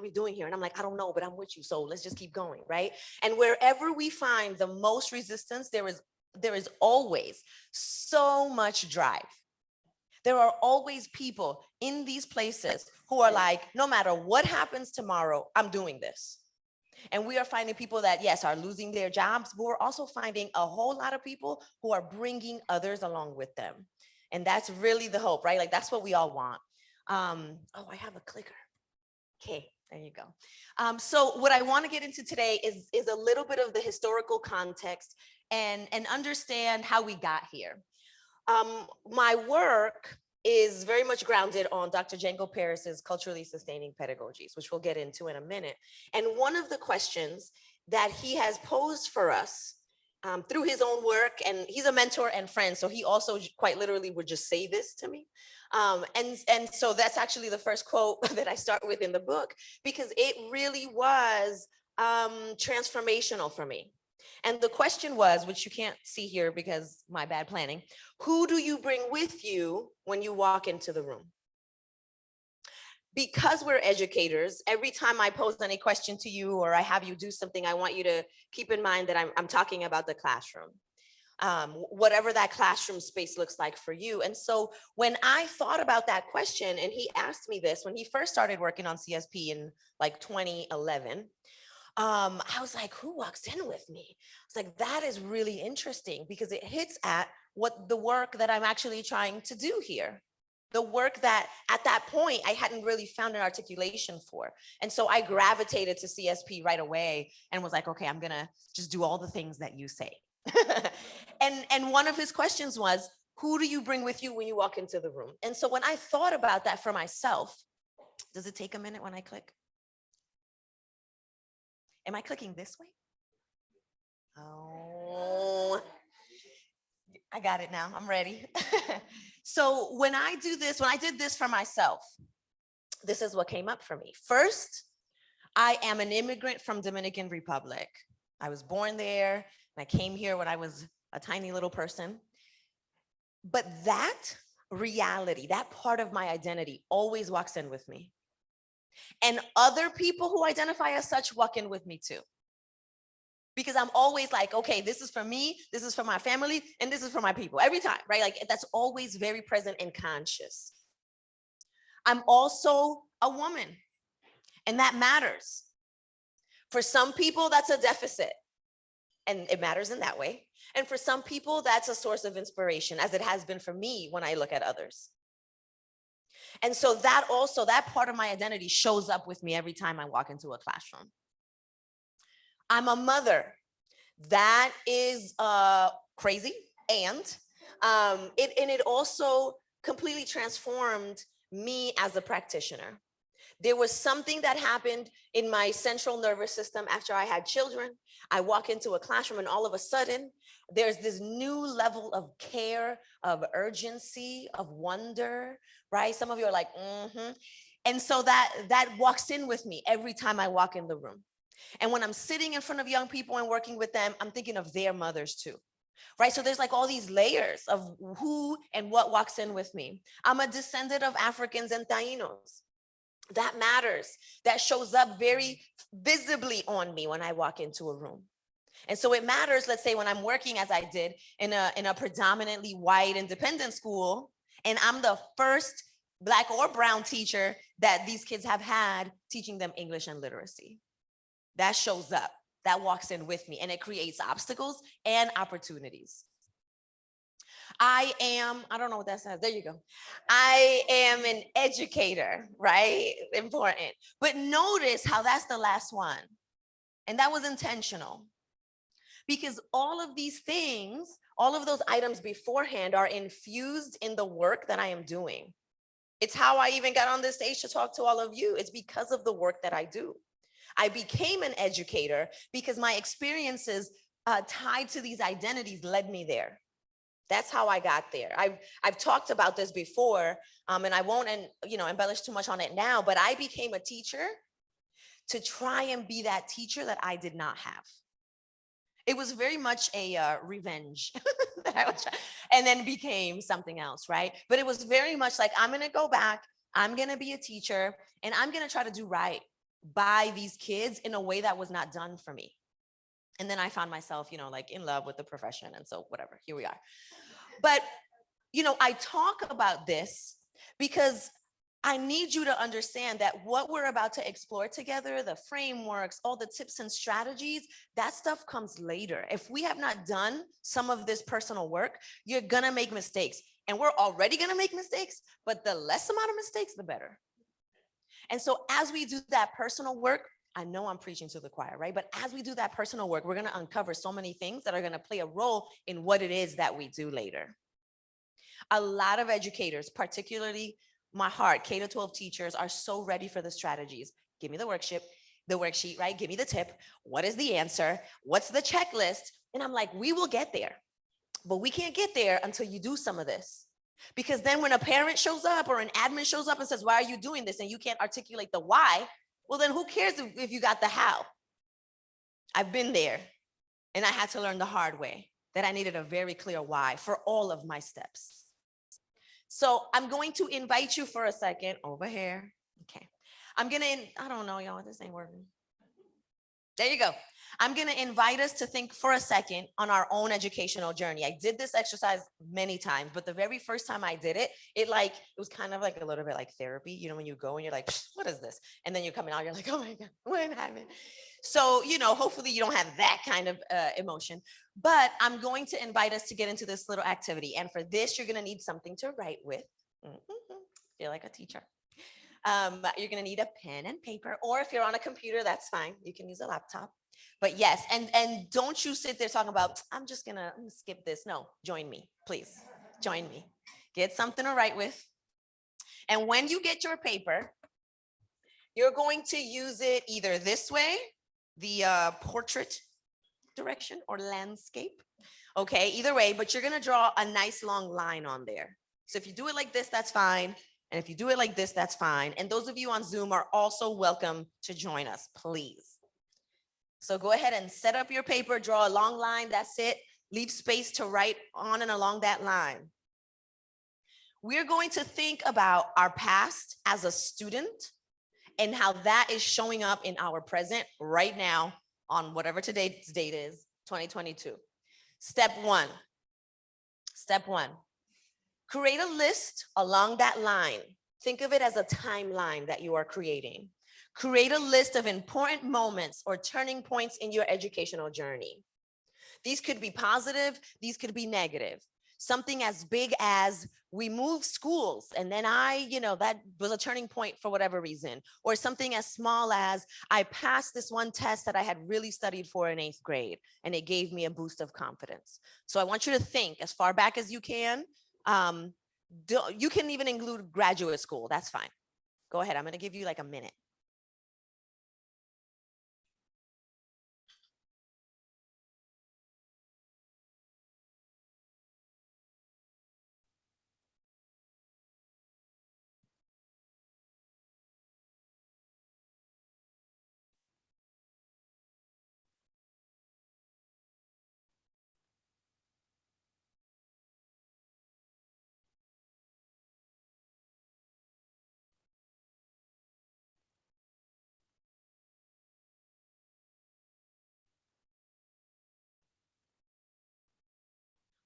are we doing here? And I'm like, I don't know, but I'm with you. So let's just keep going, right? And wherever we find the most resistance, there is always so much drive. There are always people in these places who are like, no matter what happens tomorrow, I'm doing this. And we are finding people that, yes, are losing their jobs, but we're also finding a whole lot of people who are bringing others along with them. And that's really the hope, right? Like, that's what we all want. Oh, I have a clicker. Okay, there you go. So what I want to get into today is a little bit of the historical context and understand how we got here. My work is very much grounded on Dr. Django Paris's culturally sustaining pedagogies, which we'll get into in a minute. And one of the questions that he has posed for us through his own work, and he's a mentor and friend, so he also quite literally would just say this to me. And so that's actually the first quote that I start with in the book, because it really was transformational for me. And the question was, which you can't see here because my bad planning, who do you bring with you when you walk into the room? Because we're educators, every time I pose any question to you or I have you do something, I want you to keep in mind that I'm talking about the classroom. Whatever that classroom space looks like for you. And so when I thought about that question, and he asked me this when he first started working on CSP in like 2011, I was like, who walks in with me? I was like, that is really interesting because it hits at what the work that I'm actually trying to do here. The work that at that point I hadn't really found an articulation for. And so I gravitated to CSP right away and was like, okay, I'm gonna just do all the things that you say. And one of his questions was, who do you bring with you when you walk into the room? And so when I thought about that for myself, does it take a minute when I click? Am I clicking this way? Oh, I got it now. I'm ready. So when I did this for myself, this is what came up for me. First, I am an immigrant from Dominican Republic. I was born there, and I came here when I was a tiny little person. But that reality, that part of my identity always walks in with me. And other people who identify as such walk in with me too. Because I'm always like, okay, this is for me, this is for my family, and this is for my people every time, right? Like that's always very present and conscious. I'm also a woman, and that matters. For some people, that's a deficit, and it matters in that way. And for some people, that's a source of inspiration, as it has been for me when I look at others. And so that part of my identity shows up with me every time I walk into a classroom. I'm a mother. That is crazy. And it also completely transformed me as a practitioner. There was something that happened in my central nervous system after I had children. I walk into a classroom and all of a sudden, there's this new level of care, of urgency, of wonder, right? Some of you are like, mm-hmm. And so that walks in with me every time I walk in the room. And when I'm sitting in front of young people and working with them, I'm thinking of their mothers too. Right? So there's like all these layers of who and what walks in with me. I'm a descendant of Africans and Tainos. That matters. That shows up very visibly on me when I walk into a room. And so it matters, let's say when I'm working as I did in a predominantly white independent school, and I'm the first Black or brown teacher that these kids have had teaching them English and literacy. That shows up, that walks in with me, and it creates obstacles and opportunities. I don't know what that says. There you go. I am an educator, right? Important. But notice how that's the last one. And that was intentional. Because all of these things, all of those items beforehand are infused in the work that I am doing. It's how I even got on this stage to talk to all of you. It's because of the work that I do. I became an educator because my experiences tied to these identities led me there. That's how I got there. I've talked about this before, and I won't embellish too much on it now, but I became a teacher to try and be that teacher that I did not have. It was very much a revenge that I was trying, and then became something else, right? But it was very much like, I'm gonna go back, I'm gonna be a teacher, and I'm gonna try to do right. by these kids in a way that was not done for me. And then I found myself, like in love with the profession. And so whatever, here we are. But, I talk about this because I need you to understand that what we're about to explore together, the frameworks, all the tips and strategies, that stuff comes later. If we have not done some of this personal work, you're gonna make mistakes. And we're already gonna make mistakes, but the less amount of mistakes, the better. And so as we do that personal work, I know I'm preaching to the choir, right? But as we do that personal work, we're gonna uncover so many things that are gonna play a role in what it is that we do later. A lot of educators, particularly my heart, K to 12 teachers, are so ready for the strategies. Give me the worksheet, right? Give me the tip. What is the answer? What's the checklist? And I'm like, we will get there. But we can't get there until you do some of this. Because then when a parent shows up or an admin shows up and says, why are you doing this? And you can't articulate the why, well, then who cares if you got the how? I've been there, and I had to learn the hard way that I needed a very clear why for all of my steps. So I'm going to invite you for a second over here. Okay. I don't know, y'all, this ain't working. There you go. I'm going to invite us to think for a second on our own educational journey. I did this exercise many times, but the very first time I did it, it was kind of like a little bit like therapy. When you go and you're like, what is this? And then you're coming out, you're like, oh my God, what happened? So, hopefully you don't have that kind of emotion, but I'm going to invite us to get into this little activity. And for this, you're going to need something to write with. Feel like a teacher. You're going to need a pen and paper, or if you're on a computer, that's fine. You can use a laptop. But yes, and don't you sit there talking about, I'm gonna skip this. No, join me, please. Join me. Get something to write with. And when you get your paper, you're going to use it either this way, the portrait direction, or landscape. Okay, either way, but you're gonna draw a nice long line on there. So if you do it like this, that's fine. And if you do it like this, that's fine. And those of you on Zoom are also welcome to join us, please. So go ahead and set up your paper, draw a long line, that's it. Leave space to write on and along that line. We're going to think about our past as a student and how that is showing up in our present right now on whatever today's date is, 2022. Step one, create a list along that line. Think of it as a timeline that you are creating. Create a list of important moments or turning points in your educational journey. These could be positive, these could be negative. Something as big as we moved schools and then that was a turning point for whatever reason. Or something as small as I passed this one test that I had really studied for in 8th grade and it gave me a boost of confidence. So I want you to think as far back as you can. You can even include graduate school, that's fine. Go ahead, I'm gonna give you like a minute.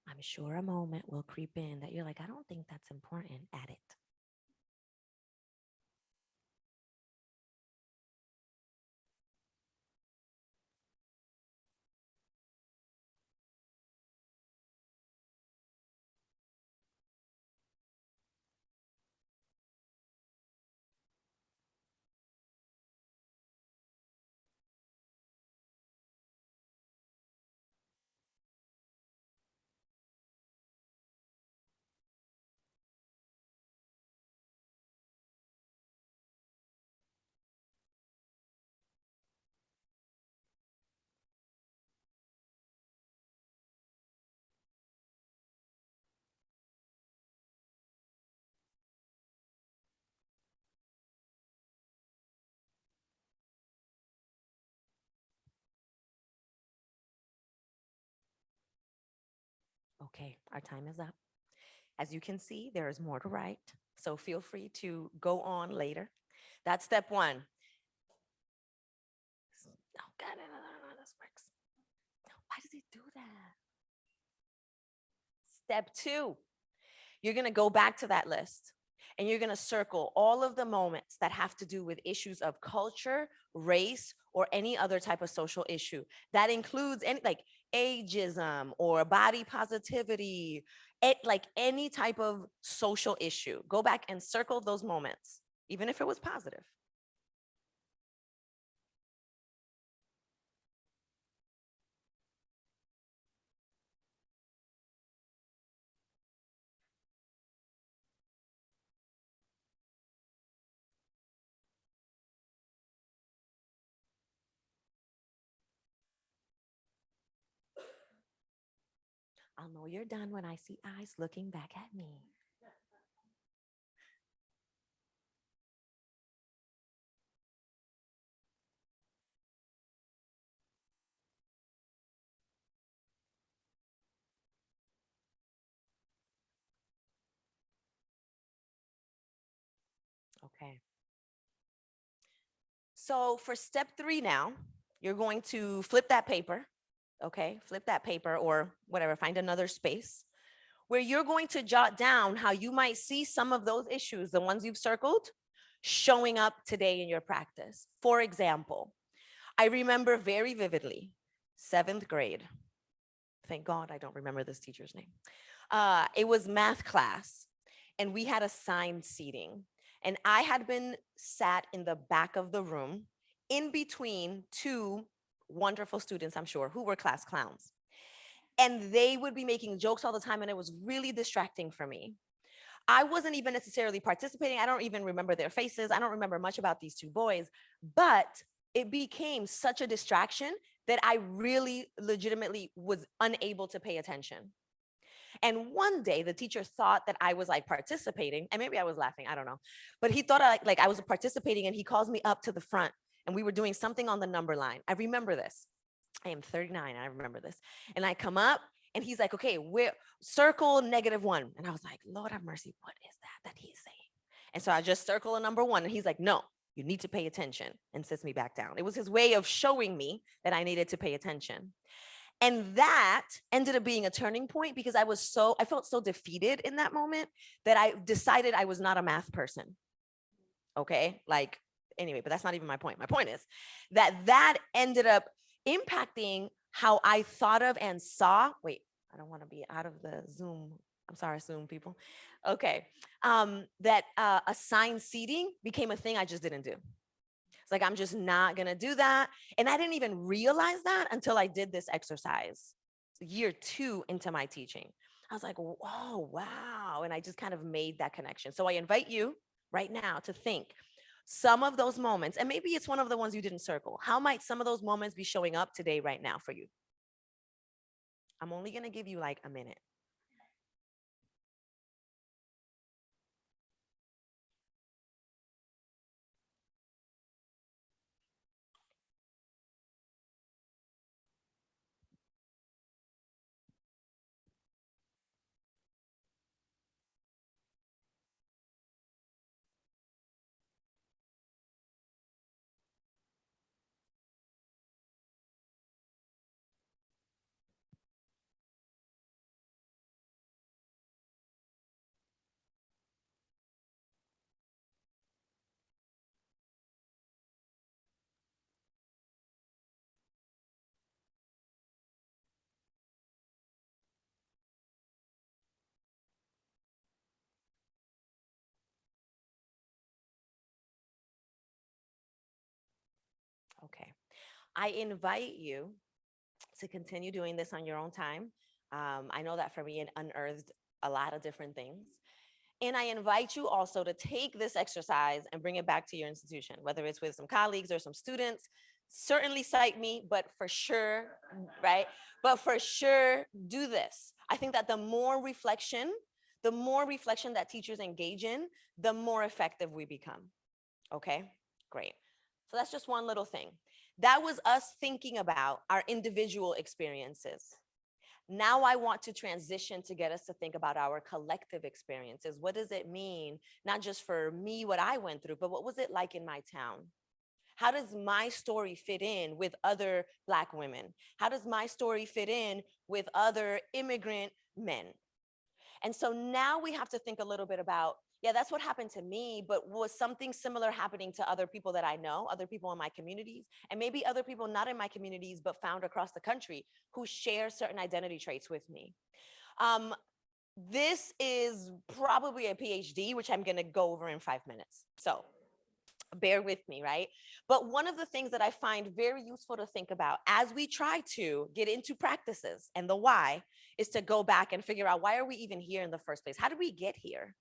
I'm sure a moment will creep in that you're like, I don't think that's important. Add it. Okay, our time is up. As you can see, there is more to write, so feel free to go on later. That's step one. this works. Why does he do that? Step 2, you're going to go back to that list and you're going to circle all of the moments that have to do with issues of culture, race, or any other type of social issue. That includes any like ageism or body positivity, like any type of social issue. Go back and circle those moments, even if it was positive. I'll know you're done when I see eyes looking back at me. Okay. So for step 3 now, you're going to flip that paper, okay? Flip that paper or whatever, find another space where you're going to jot down how you might see some of those issues, the ones you've circled, showing up today in your practice. For example, I remember very vividly, 7th grade. Thank God I don't remember this teacher's name. It was math class, and we had assigned seating. And I had been sat in the back of the room in between 2 wonderful students, I'm sure, who were class clowns. And they would be making jokes all the time, and it was really distracting for me. I wasn't even necessarily participating. I don't even remember their faces. I don't remember much about these 2 boys, but it became such a distraction that I really legitimately was unable to pay attention. And one day the teacher thought that I was like participating, and maybe I was laughing, I don't know. But he thought like I was participating, and he calls me up to the front, and we were doing something on the number line. I remember this. I am 39, I remember this. And I come up, and he's like, okay, we're circle -1. And I was like, Lord have mercy, what is that he's saying? And so I just circle a number 1, and he's like, no, you need to pay attention, and sits me back down. It was his way of showing me that I needed to pay attention. And that ended up being a turning point because I felt so defeated in that moment that I decided I was not a math person. Okay. Like, anyway, but that's not even my point. My point is that ended up impacting how I thought of and saw. Wait, I don't want to be out of the Zoom. I'm sorry, Zoom people. Okay. That assigned seating became a thing I just didn't do. It's like, I'm just not going to do that. And I didn't even realize that until I did this exercise, year 2 into my teaching. I was like, oh, wow. And I just kind of made that connection. So I invite you right now to think some of those moments, and maybe it's one of the ones you didn't circle. How might some of those moments be showing up today, right now for you? I'm only going to give you like a minute. Okay. I invite you to continue doing this on your own time. I know that for me, it unearthed a lot of different things. And I invite you also to take this exercise and bring it back to your institution, whether it's with some colleagues or some students. Certainly cite me, but for sure, right? But for sure, do this. I think that the more reflection that teachers engage in, the more effective we become. Okay, great. So that's just one little thing. That was us thinking about our individual experiences. Now I want to transition to get us to think about our collective experiences. What does it mean, not just for me, what I went through, but what was it like in my town? How does my story fit in with other Black women? How does my story fit in with other immigrant men? And so now we have to think a little bit about, yeah, that's what happened to me, but was something similar happening to other people that I know, other people in my communities, and maybe other people not in my communities, but found across the country who share certain identity traits with me? This is probably a PhD, which I'm going to go over in 5 minutes. So bear with me, right? But one of the things that I find very useful to think about as we try to get into practices and the why is to go back and figure out, why are we even here in the first place? How did we get here?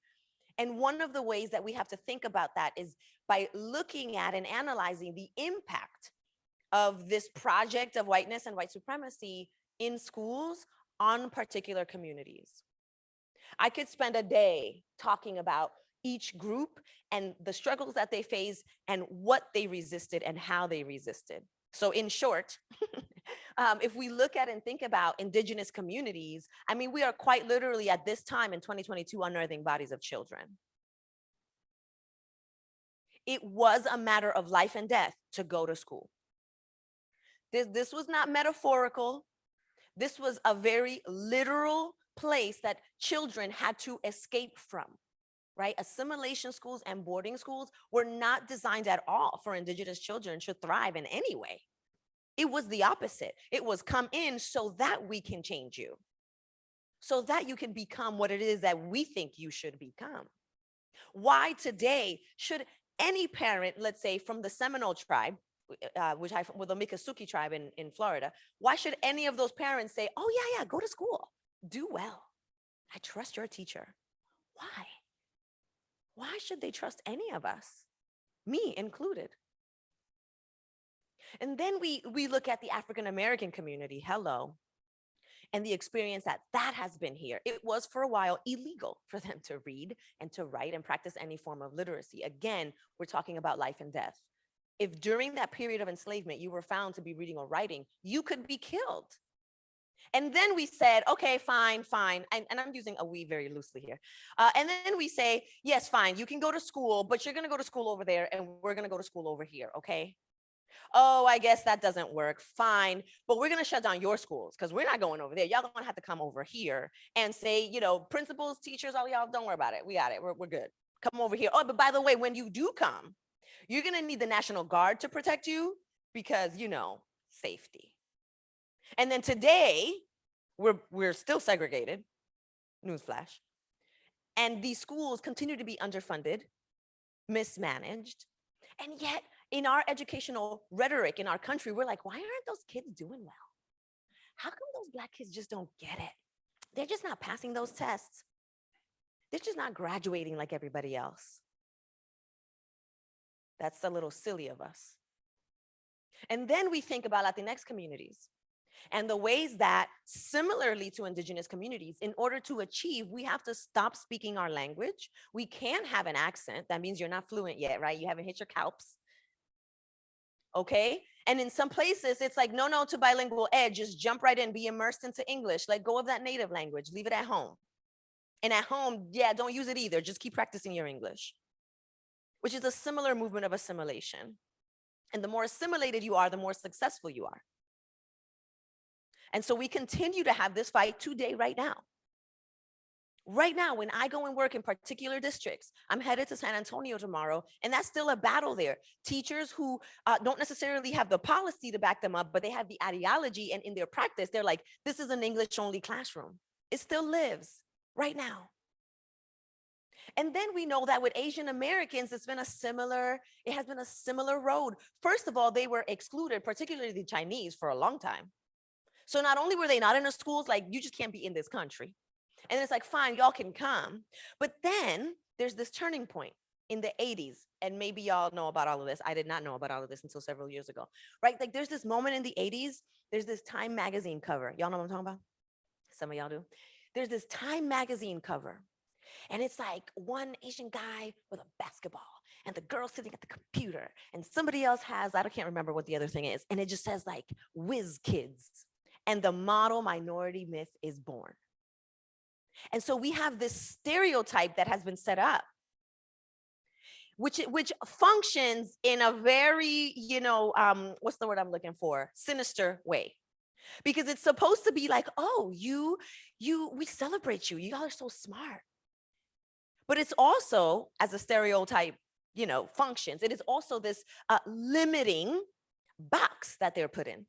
And one of the ways that we have to think about that is by looking at and analyzing the impact of this project of whiteness and white supremacy in schools on particular communities. I could spend a day talking about each group and the struggles that they face and what they resisted and how they resisted. So in short, if we look at and think about indigenous communities, I mean, we are quite literally at this time in 2022 unearthing bodies of children. It was a matter of life and death to go to school. This was not metaphorical. This was a very literal place that children had to escape from, right? Assimilation schools and boarding schools were not designed at all for indigenous children to thrive in any way. It was the opposite. It was come in so that we can change you, so that you can become what it is that we think you should become. Why today should any parent, let's say from the Seminole tribe, with the Miccosukee tribe in Florida, why should any of those parents say, oh yeah, go to school, do well, I trust your teacher? Why? Why should they trust any of us, me included? And then we look at the African American community, hello, and the experience that has been here. It was for a while illegal for them to read and to write and practice any form of literacy. Again, we're talking about life and death. If during that period of enslavement you were found to be reading or writing, you could be killed. And then we said, okay, fine. And I'm using a we very loosely here. And then we say, yes, fine, you can go to school, but you're going to go to school over there and we're going to go to school over here, okay? Oh, I guess that doesn't work. Fine, but we're going to shut down your schools because we're not going over there. Y'all going to have to come over here and say, principals, teachers, all y'all, don't worry about it. We got it. We're good. Come over here. Oh, but by the way, when you do come, you're going to need the National Guard to protect you because, safety. And then today, we're still segregated, newsflash. And these schools continue to be underfunded, mismanaged. And yet, in our educational rhetoric in our country, we're like, why aren't those kids doing well? How come those Black kids just don't get it? They're just not passing those tests. They're just not graduating like everybody else. That's a little silly of us. And then we think about Latinx communities and the ways that, similarly to indigenous communities, in order to achieve, we have to stop speaking our language. We can't have an accent. That means you're not fluent yet, right? You haven't hit your CALPS. Okay? And in some places, it's like, no to bilingual ed, just jump right in, be immersed into English, let go of that native language, leave it at home. And at home, yeah, don't use it either. Just keep practicing your English, which is a similar movement of assimilation. And the more assimilated you are, the more successful you are. And so we continue to have this fight today, right now. Right now, when I go and work in particular districts, I'm headed to San Antonio tomorrow, and that's still a battle there. Teachers who don't necessarily have the policy to back them up, but they have the ideology, and in their practice, they're like, this is an English-only classroom. It still lives right now. And then we know that with Asian Americans, it has been a similar road. First of all, they were excluded, particularly the Chinese, for a long time. So not only were they not in the schools, like, you just can't be in this country. And it's like, fine, y'all can come. But then there's this turning point in the 80s. And maybe y'all know about all of this. I did not know about all of this until several years ago, right? Like, there's this moment in the 80s, there's this Time magazine cover. Y'all know what I'm talking about? Some of y'all do. There's this Time magazine cover. And it's like one Asian guy with a basketball and the girl sitting at the computer. And somebody else has, I can't remember what the other thing is. And it just says like, whiz kids. And the model minority myth is born. And so we have this stereotype that has been set up. which functions in a very, what's the word I'm looking for? Sinister way. Because it's supposed to be like, oh, we celebrate you. You all are so smart. But it's also, as a stereotype, functions, it is also this limiting box that they're put in.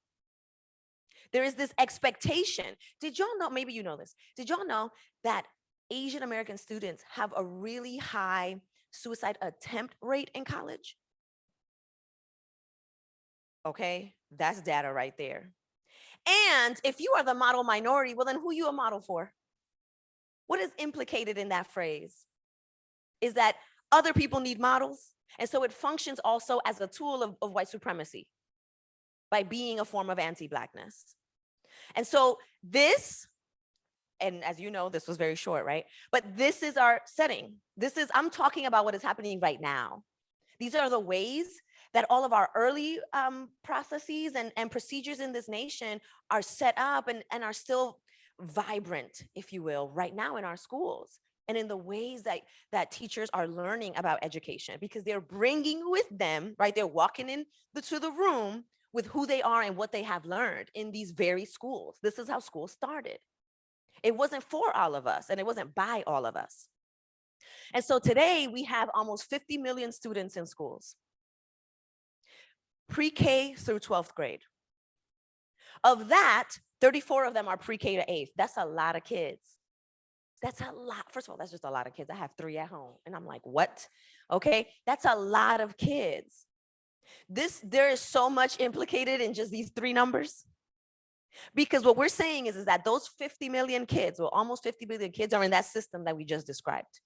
There is this expectation. Did y'all know, maybe you know this, did y'all know that Asian American students have a really high suicide attempt rate in college? Okay, that's data right there. And if you are the model minority, well, then who you a model for? What is implicated in that phrase? Is that other people need models. And so it functions also as a tool of white supremacy by being a form of anti-Blackness. And so this, and as you know, this was very short, right? But this is our setting. I'm talking about what is happening right now. These are the ways that all of our early processes and procedures in this nation are set up and are still vibrant, if you will, right now in our schools and in the ways that teachers are learning about education, because they're bringing with them, right? They're walking into the room with who they are and what they have learned in these very schools. This is how school started. It wasn't for all of us and it wasn't by all of us. And so today we have almost 50 million students in schools, pre-K through 12th grade. Of that, 34 of them are pre-K to 8th. That's a lot of kids. That's a lot. First of all, that's just a lot of kids. I have 3 at home and I'm like, what? Okay, that's a lot of kids. There is so much implicated in just these 3 numbers. Because what we're saying is that those 50 million kids, or almost 50 million kids, are in that system that we just described.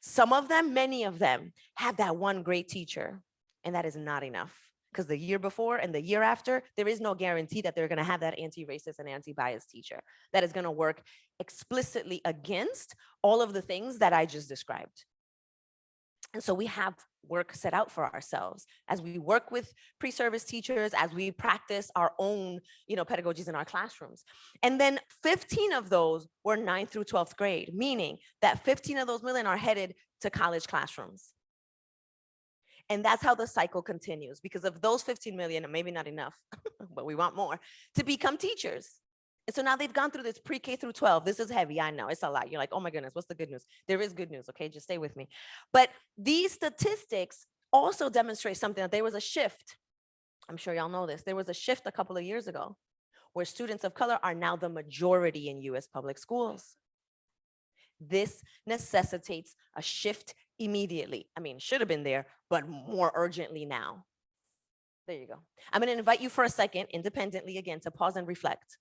Some of them, many of them, have that one great teacher, and that is not enough. Because the year before and the year after, there is no guarantee that they're going to have that anti-racist and anti-bias teacher that is going to work explicitly against all of the things that I just described. And so we have work set out for ourselves as we work with pre-service teachers, as we practice our own, pedagogies in our classrooms. And then 15 of those were 9th through 12th grade, meaning that 15 of those million are headed to college classrooms. And that's how the cycle continues, because of those 15 million, and maybe not enough, but we want more, to become teachers. And so now they've gone through this pre-K through 12. This is heavy. I know it's a lot. You're like, oh my goodness, what's the good news? There is good news. Okay, just stay with me. But these statistics also demonstrate something, that there was a shift. I'm sure y'all know this. There was a shift a couple of years ago where students of color are now the majority in US public schools. This necessitates a shift immediately. I mean, should have been there, but more urgently now. There you go. I'm going to invite you for a second, independently again, to pause and reflect.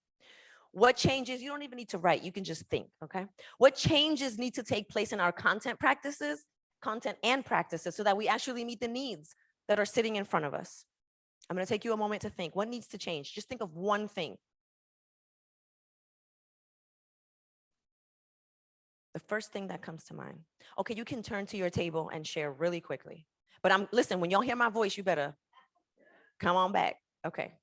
What changes? You don't even need to write. You can just think, okay? What changes need to take place in our content and practices, so that we actually meet the needs that are sitting in front of us? I'm going to take you a moment to think. What needs to change? Just think of one thing. The first thing that comes to mind. Okay, you can turn to your table and share really quickly. But listen, when y'all hear my voice, you better come on back. Okay.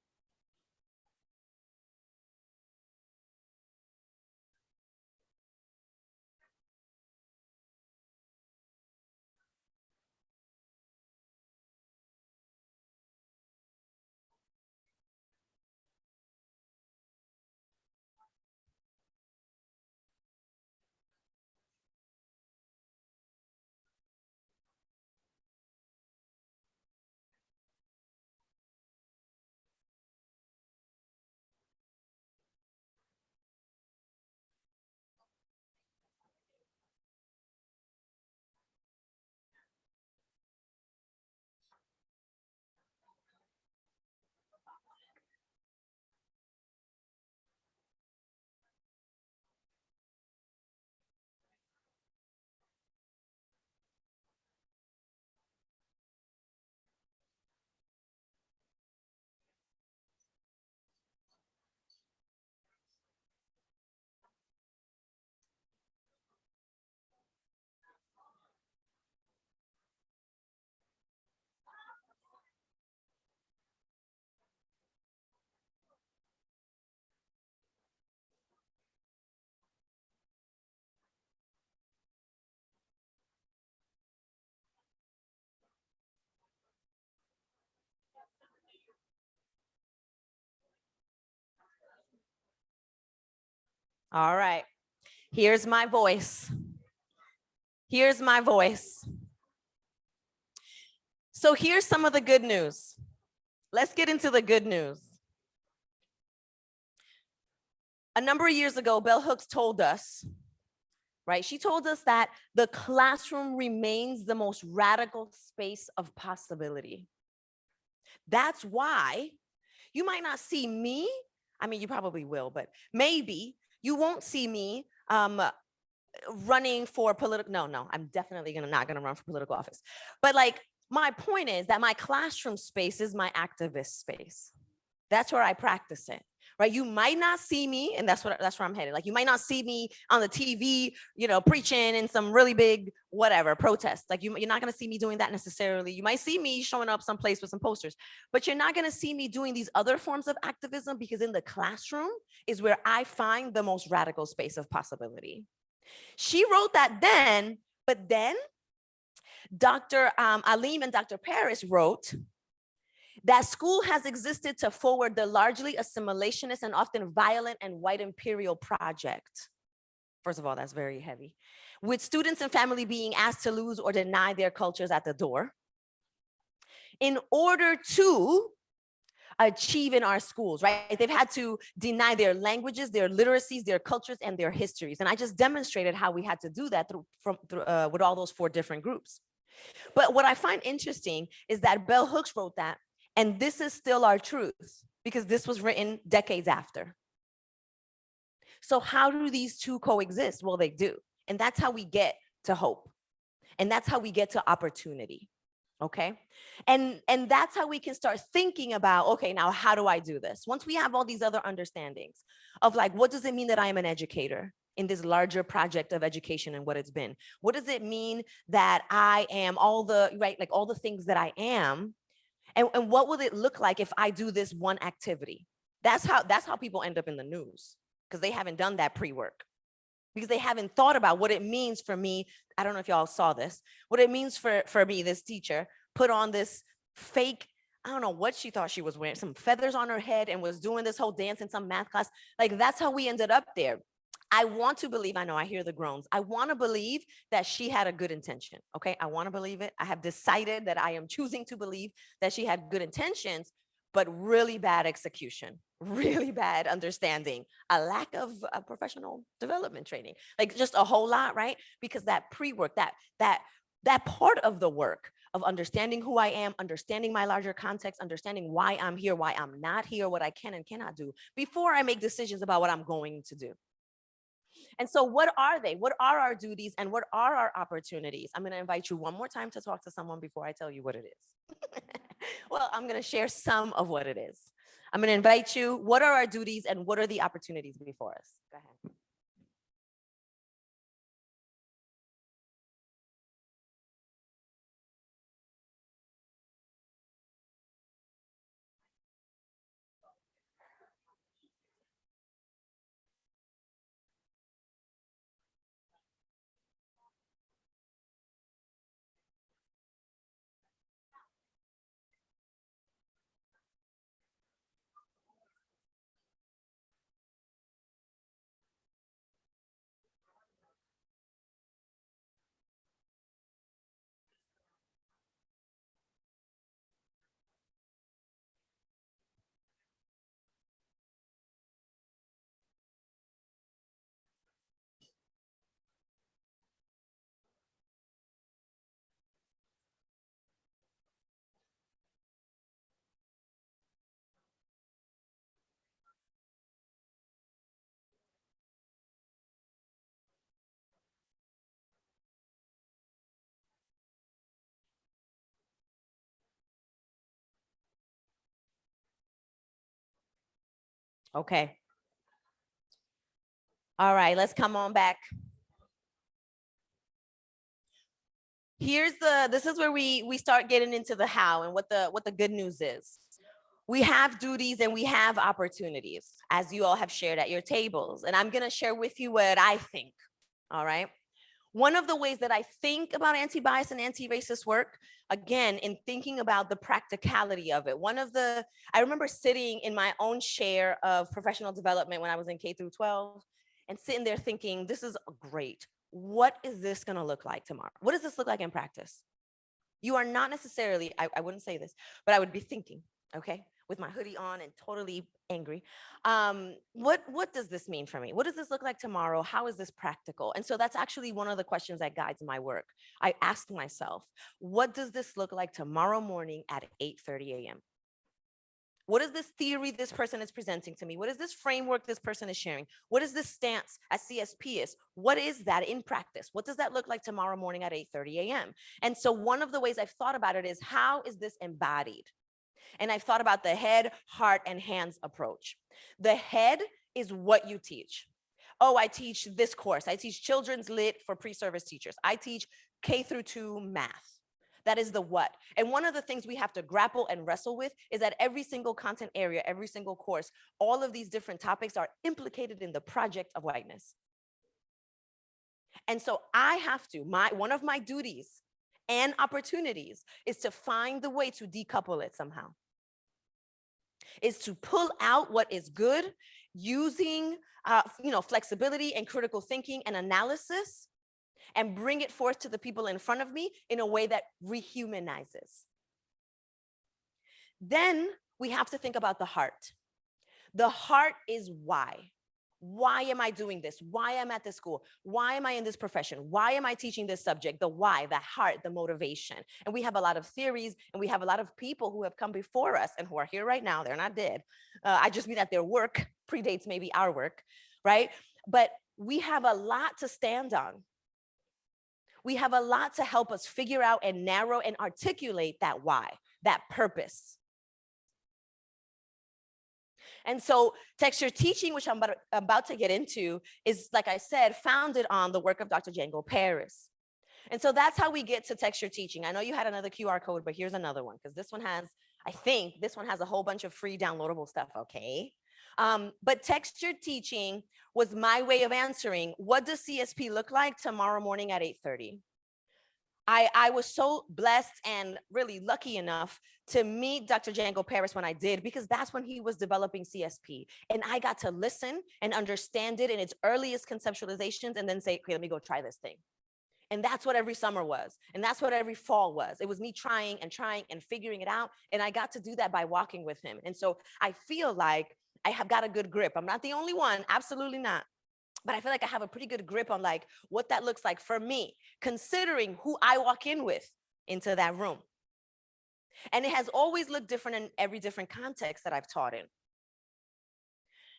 All right. Here's my voice. Here's my voice. So here's some of the good news. Let's get into the good news. A number of years ago, Bell Hooks told us, right? She told us that the classroom remains the most radical space of possibility. That's why you might not see me. I mean, you probably will, but maybe you won't see me running for political. No, I'm definitely not gonna run for political office. But like, my point is that my classroom space is my activist space. That's where I practice it, right? You might not see me, and that's where I'm headed. Like, you might not see me on the TV, preaching in some really big whatever protest. Like, you're not gonna see me doing that necessarily. You might see me showing up someplace with some posters, but you're not gonna see me doing these other forms of activism, because in the classroom is where I find the most radical space of possibility. She wrote that then, but then Dr. Alim and Dr. Paris wrote that school has existed to forward the largely assimilationist and often violent and white imperial project. First of all, that's very heavy. With students and family being asked to lose or deny their cultures at the door in order to achieve in our schools, right? They've had to deny their languages, their literacies, their cultures, and their histories. And I just demonstrated how we had to do that with all those 4 different groups. But what I find interesting is that Bell Hooks wrote that, and this is still our truth, because this was written decades after. So how do these two coexist? Well, they do. And that's how we get to hope. And that's how we get to opportunity. Okay. And that's how we can start thinking about, okay, now how do I do this? Once we have all these other understandings of like, what does it mean that I am an educator in this larger project of education and what it's been? What does it mean that I am all the things that I am? And what will it look like if I do this one activity? That's how people end up in the news, because they haven't done that pre-work, because they haven't thought about what it means for me. I don't know if y'all saw this, what it means for me, this teacher put on this fake, I don't know what she thought she was wearing, some feathers on her head, and was doing this whole dance in some math class. Like, that's how we ended up there. I want to believe, I know I hear the groans. I want to believe that she had a good intention. Okay. I want to believe it. I have decided that I am choosing to believe that she had good intentions, but really bad execution, really bad understanding, a lack of professional development training, like just a whole lot, right? Because that pre-work, that part of the work of understanding who I am, understanding my larger context, understanding why I'm here, why I'm not here, what I can and cannot do before I make decisions about what I'm going to do. And so what are they? What are our duties and what are our opportunities? I'm going to invite you one more time to talk to someone before I tell you what it is. Well, I'm going to share some of what it is. I'm going to invite you, what are our duties and what are the opportunities before us? Go ahead. Okay. All right, let's come on back. This is where we start getting into the how and what the good news is. We have duties and we have opportunities, as you all have shared at your tables. And I'm going to share with you what I think. All right. One of the ways that I think about anti-bias and anti-racist work, again, in thinking about the practicality of it, I remember sitting in my own share of professional development when I was in K through 12. and sitting there thinking, this is great. What is this going to look like tomorrow? What does this look like in practice? You are not necessarily, I wouldn't say this, but I would be thinking, okay, with my hoodie on and totally angry. What does this mean for me? What does this look like tomorrow? How is this practical? And so that's actually one of the questions that guides my work. I ask myself, what does this look like tomorrow morning at 8:30 a.m.? What is this theory this person is presenting to me? What is this framework this person is sharing? What is this stance at CSP is? What is that in practice? What does that look like tomorrow morning at 8:30 a.m.? And so one of the ways I've thought about it is, how is this embodied? And I've thought about the head, heart, and hands approach. The head is what you teach. Oh, I teach this course. I teach children's lit for pre-service teachers. I teach K through 2 math. That is the what. And one of the things we have to grapple and wrestle with is that every single content area, every single course, all of these different topics are implicated in the project of whiteness. And so I have to, one of my duties and opportunities is to find the way to decouple it somehow. Is to pull out what is good using flexibility and critical thinking and analysis, and bring it forth to the people in front of me in a way that rehumanizes. Then we have to think about the heart. The heart is why. Why am I doing this? Why am I at this school? Why am I in this profession? Why am I teaching this subject? The why, the heart, the motivation. And we have a lot of theories, and we have a lot of people who have come before us and who are here right now. They're not dead. I just mean that their work predates maybe our work, right? But we have a lot to stand on. We have a lot to help us figure out and narrow and articulate that why, that purpose. And so texture teaching, which I'm about to get into, is, like I said, founded on the work of Dr. Django Paris. And so that's how we get to texture teaching. I know you had another QR code, but here's another one, because this one has, I think this one has a whole bunch of free downloadable stuff, okay? But texture teaching was my way of answering, what does CSP look like tomorrow morning at 8:30? I was so blessed and really lucky enough to meet Dr. Django Paris when I did, because that's when he was developing CSP. And I got to listen and understand it in its earliest conceptualizations and then say, okay, let me go try this thing. And that's what every summer was. And that's what every fall was. It was me trying and figuring it out. And I got to do that by walking with him. And so I feel like I have got a good grip. I'm not the only one, absolutely not. But I feel like I have a pretty good grip on like what that looks like for me, considering who I walk in with into that room. And it has always looked different in every different context that I've taught in.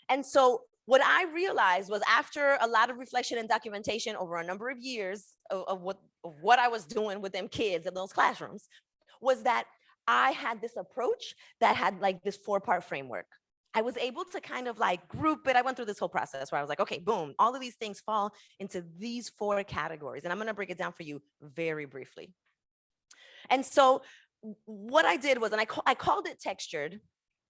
And so what I realized was, after a lot of reflection and documentation over a number of years of what I was doing with them kids in those classrooms, was that I had this approach that had like this 4-part framework. I was able to kind of like group it. I went through this whole process where I was like, okay, boom, all of these things fall into these 4 categories. And I'm going to break it down for you very briefly. And so what I did was, and I called it textured.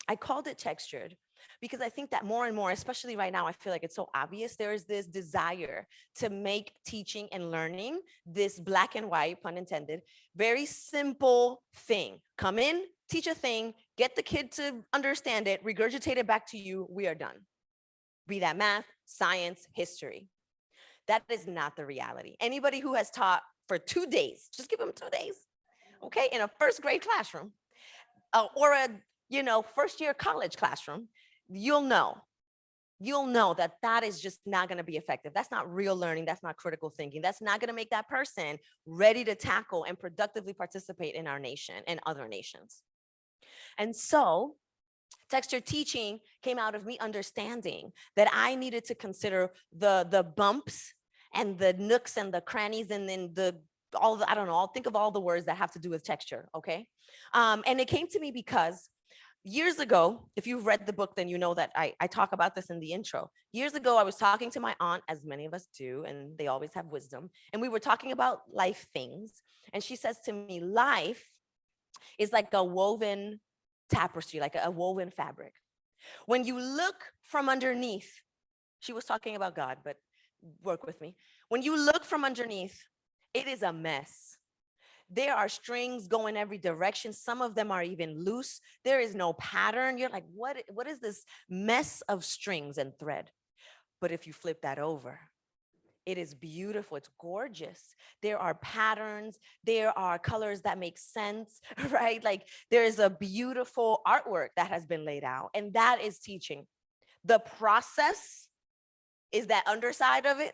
I called it textured because I think that more and more, especially right now, I feel like it's so obvious. There is this desire to make teaching and learning this black and white, pun intended, very simple thing. Come in, teach a thing, get the kid to understand it, regurgitate it back to you, we are done. Be that math, science, history. That is not the reality. Anybody who has taught for 2 days, just give them 2 days, okay, in a first grade classroom, or a first year college classroom, you'll know that is just not going to be effective. That's not real learning. That's not critical thinking. That's not going to make that person ready to tackle and productively participate in our nation and other nations. And so texture teaching came out of me understanding that I needed to consider the bumps and the nooks and the crannies, and then I'll think of all the words that have to do with texture, okay? And it came to me because years ago, if you've read the book, then you know that I talk about this in the intro. Years ago, I was talking to my aunt, as many of us do, and they always have wisdom. And we were talking about life things. And she says to me, life is like a woven tapestry, like a woven fabric. When you look from underneath, she was talking about God, but work with me. When you look from underneath, it is a mess. There are strings going every direction. Some of them are even loose. There is no pattern. You're like, what is this mess of strings and thread? But if you flip that over, it is beautiful. It's gorgeous. There are patterns. There are colors that make sense, right? Like there is a beautiful artwork that has been laid out, and that is teaching. The process is that underside of it.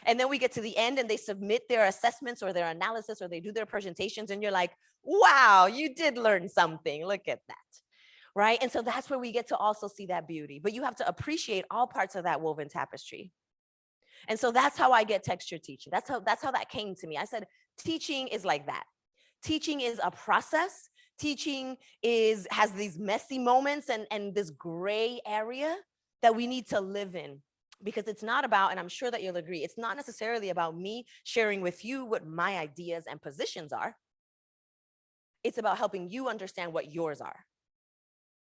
And then we get to the end and they submit their assessments or their analysis or they do their presentations and you're like, wow, you did learn something. Look at that. Right. And so that's where we get to also see that beauty. But you have to appreciate all parts of that woven tapestry. And so that's how I get texture teaching. That's how that came to me. I said, teaching is like that. Teaching is a process. Teaching has these messy moments and this gray area that we need to live in. Because it's not about, and I'm sure that you'll agree, it's not necessarily about me sharing with you what my ideas and positions are. It's about helping you understand what yours are.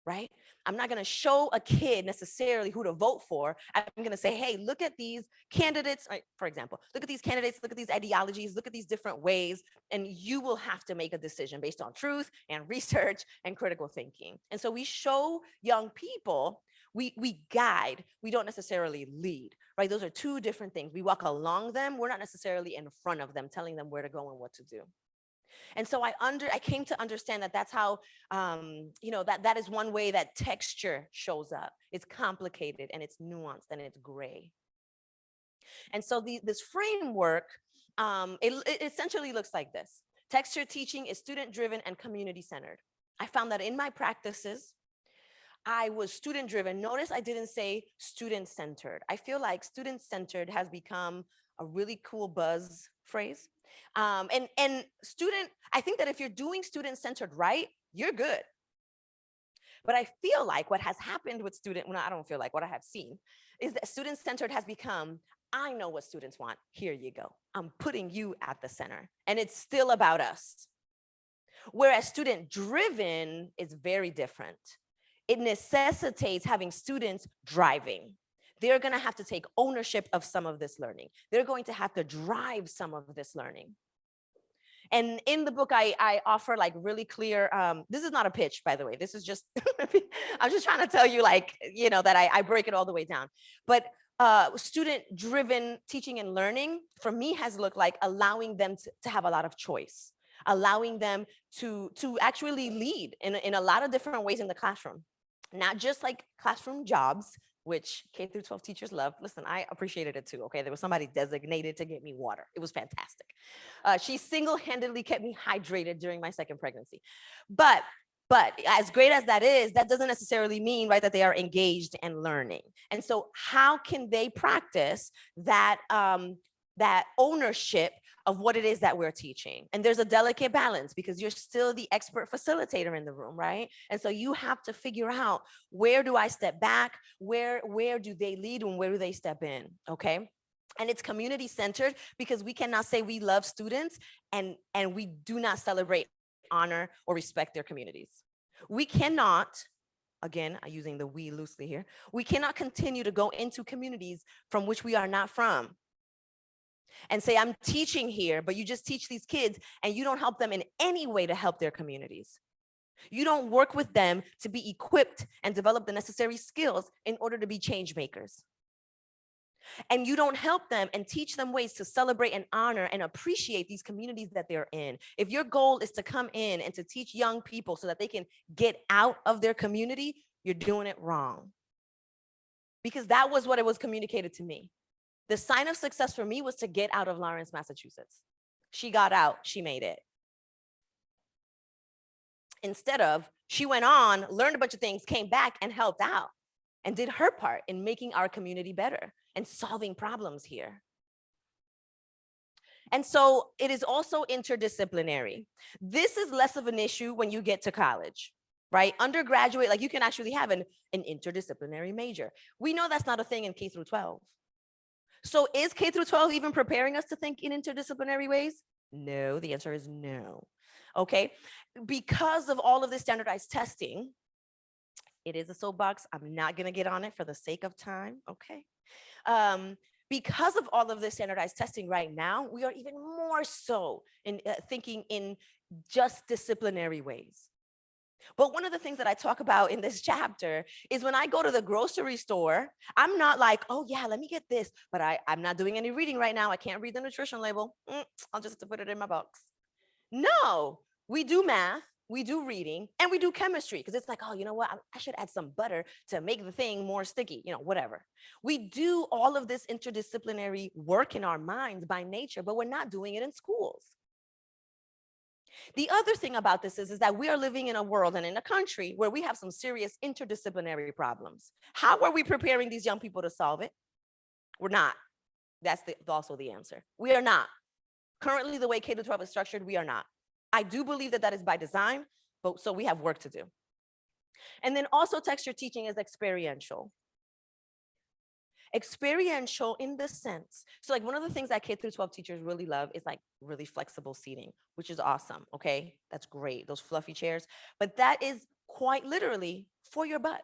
Right? I'm not going to show a kid necessarily who to vote for. I'm going to say, hey, look at these candidates, right? For example, look at these candidates, look at these ideologies, look at these different ways, and you will have to make a decision based on truth and research and critical thinking. And so we show young people, we guide, we don't necessarily lead, right? Those are two different things. We walk along them. We're not necessarily in front of them, telling them where to go and what to do. And so I came to understand that that's how, that is one way that texture shows up. It's complicated and it's nuanced and it's gray. And so this framework, it essentially looks like this. Texture teaching is student-driven and community-centered. I found that in my practices, I was student-driven. Notice I didn't say student-centered. I feel like student-centered has become a really cool buzz phrase. And student, I think that if you're doing student-centered right, you're good. But I feel like what has happened with I don't feel like, what I have seen is that student-centered has become, I know what students want. Here you go. I'm putting you at the center. And it's still about us. Whereas student-driven is very different. It necessitates having students driving. They're going to have to take ownership of some of this learning. They're going to have to drive some of this learning. And in the book, I offer like really clear, this is not a pitch, by the way. This is just, I'm just trying to tell you like, that I break it all the way down. But student-driven teaching and learning for me has looked like allowing them to have a lot of choice, allowing them to actually lead in a lot of different ways in the classroom. Not just like classroom jobs, which K through 12 teachers love. Listen, I appreciated it too, okay? There was somebody designated to get me water. It was fantastic. She single-handedly kept me hydrated during my second pregnancy. But as great as that is, that doesn't necessarily mean, right, that they are engaged and learning. And so how can they practice that, that ownership of what it is that we're teaching? And there's a delicate balance because you're still the expert facilitator in the room, right? And so you have to figure out, where do I step back? Where do they lead and where do they step in? Okay. And it's community centered because we cannot say we love students and we do not celebrate, honor, or respect their communities. We cannot, again, I'm using the we loosely here, we cannot continue to go into communities from which we are not from and say, I'm teaching here, but you just teach these kids and you don't help them in any way to help their communities. You don't work with them to be equipped and develop the necessary skills in order to be change makers. And you don't help them and teach them ways to celebrate and honor and appreciate these communities that they're in. If your goal is to come in and to teach young people so that they can get out of their community, you're doing it wrong. Because that was what it was communicated to me. The sign of success for me was to get out of Lawrence, Massachusetts. She got out, she made it. Instead of, she went on, learned a bunch of things, came back and helped out and did her part in making our community better and solving problems here. And so it is also interdisciplinary. This is less of an issue when you get to college, right? Undergraduate, like you can actually have an interdisciplinary major. We know that's not a thing in K through 12. So is K through 12 even preparing us to think in interdisciplinary ways? No, the answer is no. Okay, because of all of this standardized testing, it is a soapbox. I'm not going to get on it for the sake of time. Okay. Because of all of this standardized testing right now, we are even more so in thinking in just disciplinary ways. But one of the things that I talk about in this chapter is when I go to the grocery store, I'm not like, oh yeah, let me get this, but I'm not doing any reading right now. I can't read the nutrition label. I'll just have to put it in my box. No, we do math, we do reading, and we do chemistry because it's like, oh, you know what? I should add some butter to make the thing more sticky, whatever. We do all of this interdisciplinary work in our minds by nature, but we're not doing it in schools. The other thing about this is that we are living in a world and in a country where we have some serious interdisciplinary problems. How are we preparing these young people to solve it? We're not. That's also the answer. We are not. Currently, the way K-12 is structured, we are not. I do believe that is by design, but so we have work to do. And then also texture teaching is experiential. Experiential in the sense, so like one of the things that K-12 teachers really love is like really flexible seating, which is awesome, okay? That's great, those fluffy chairs, but that is quite literally for your butt,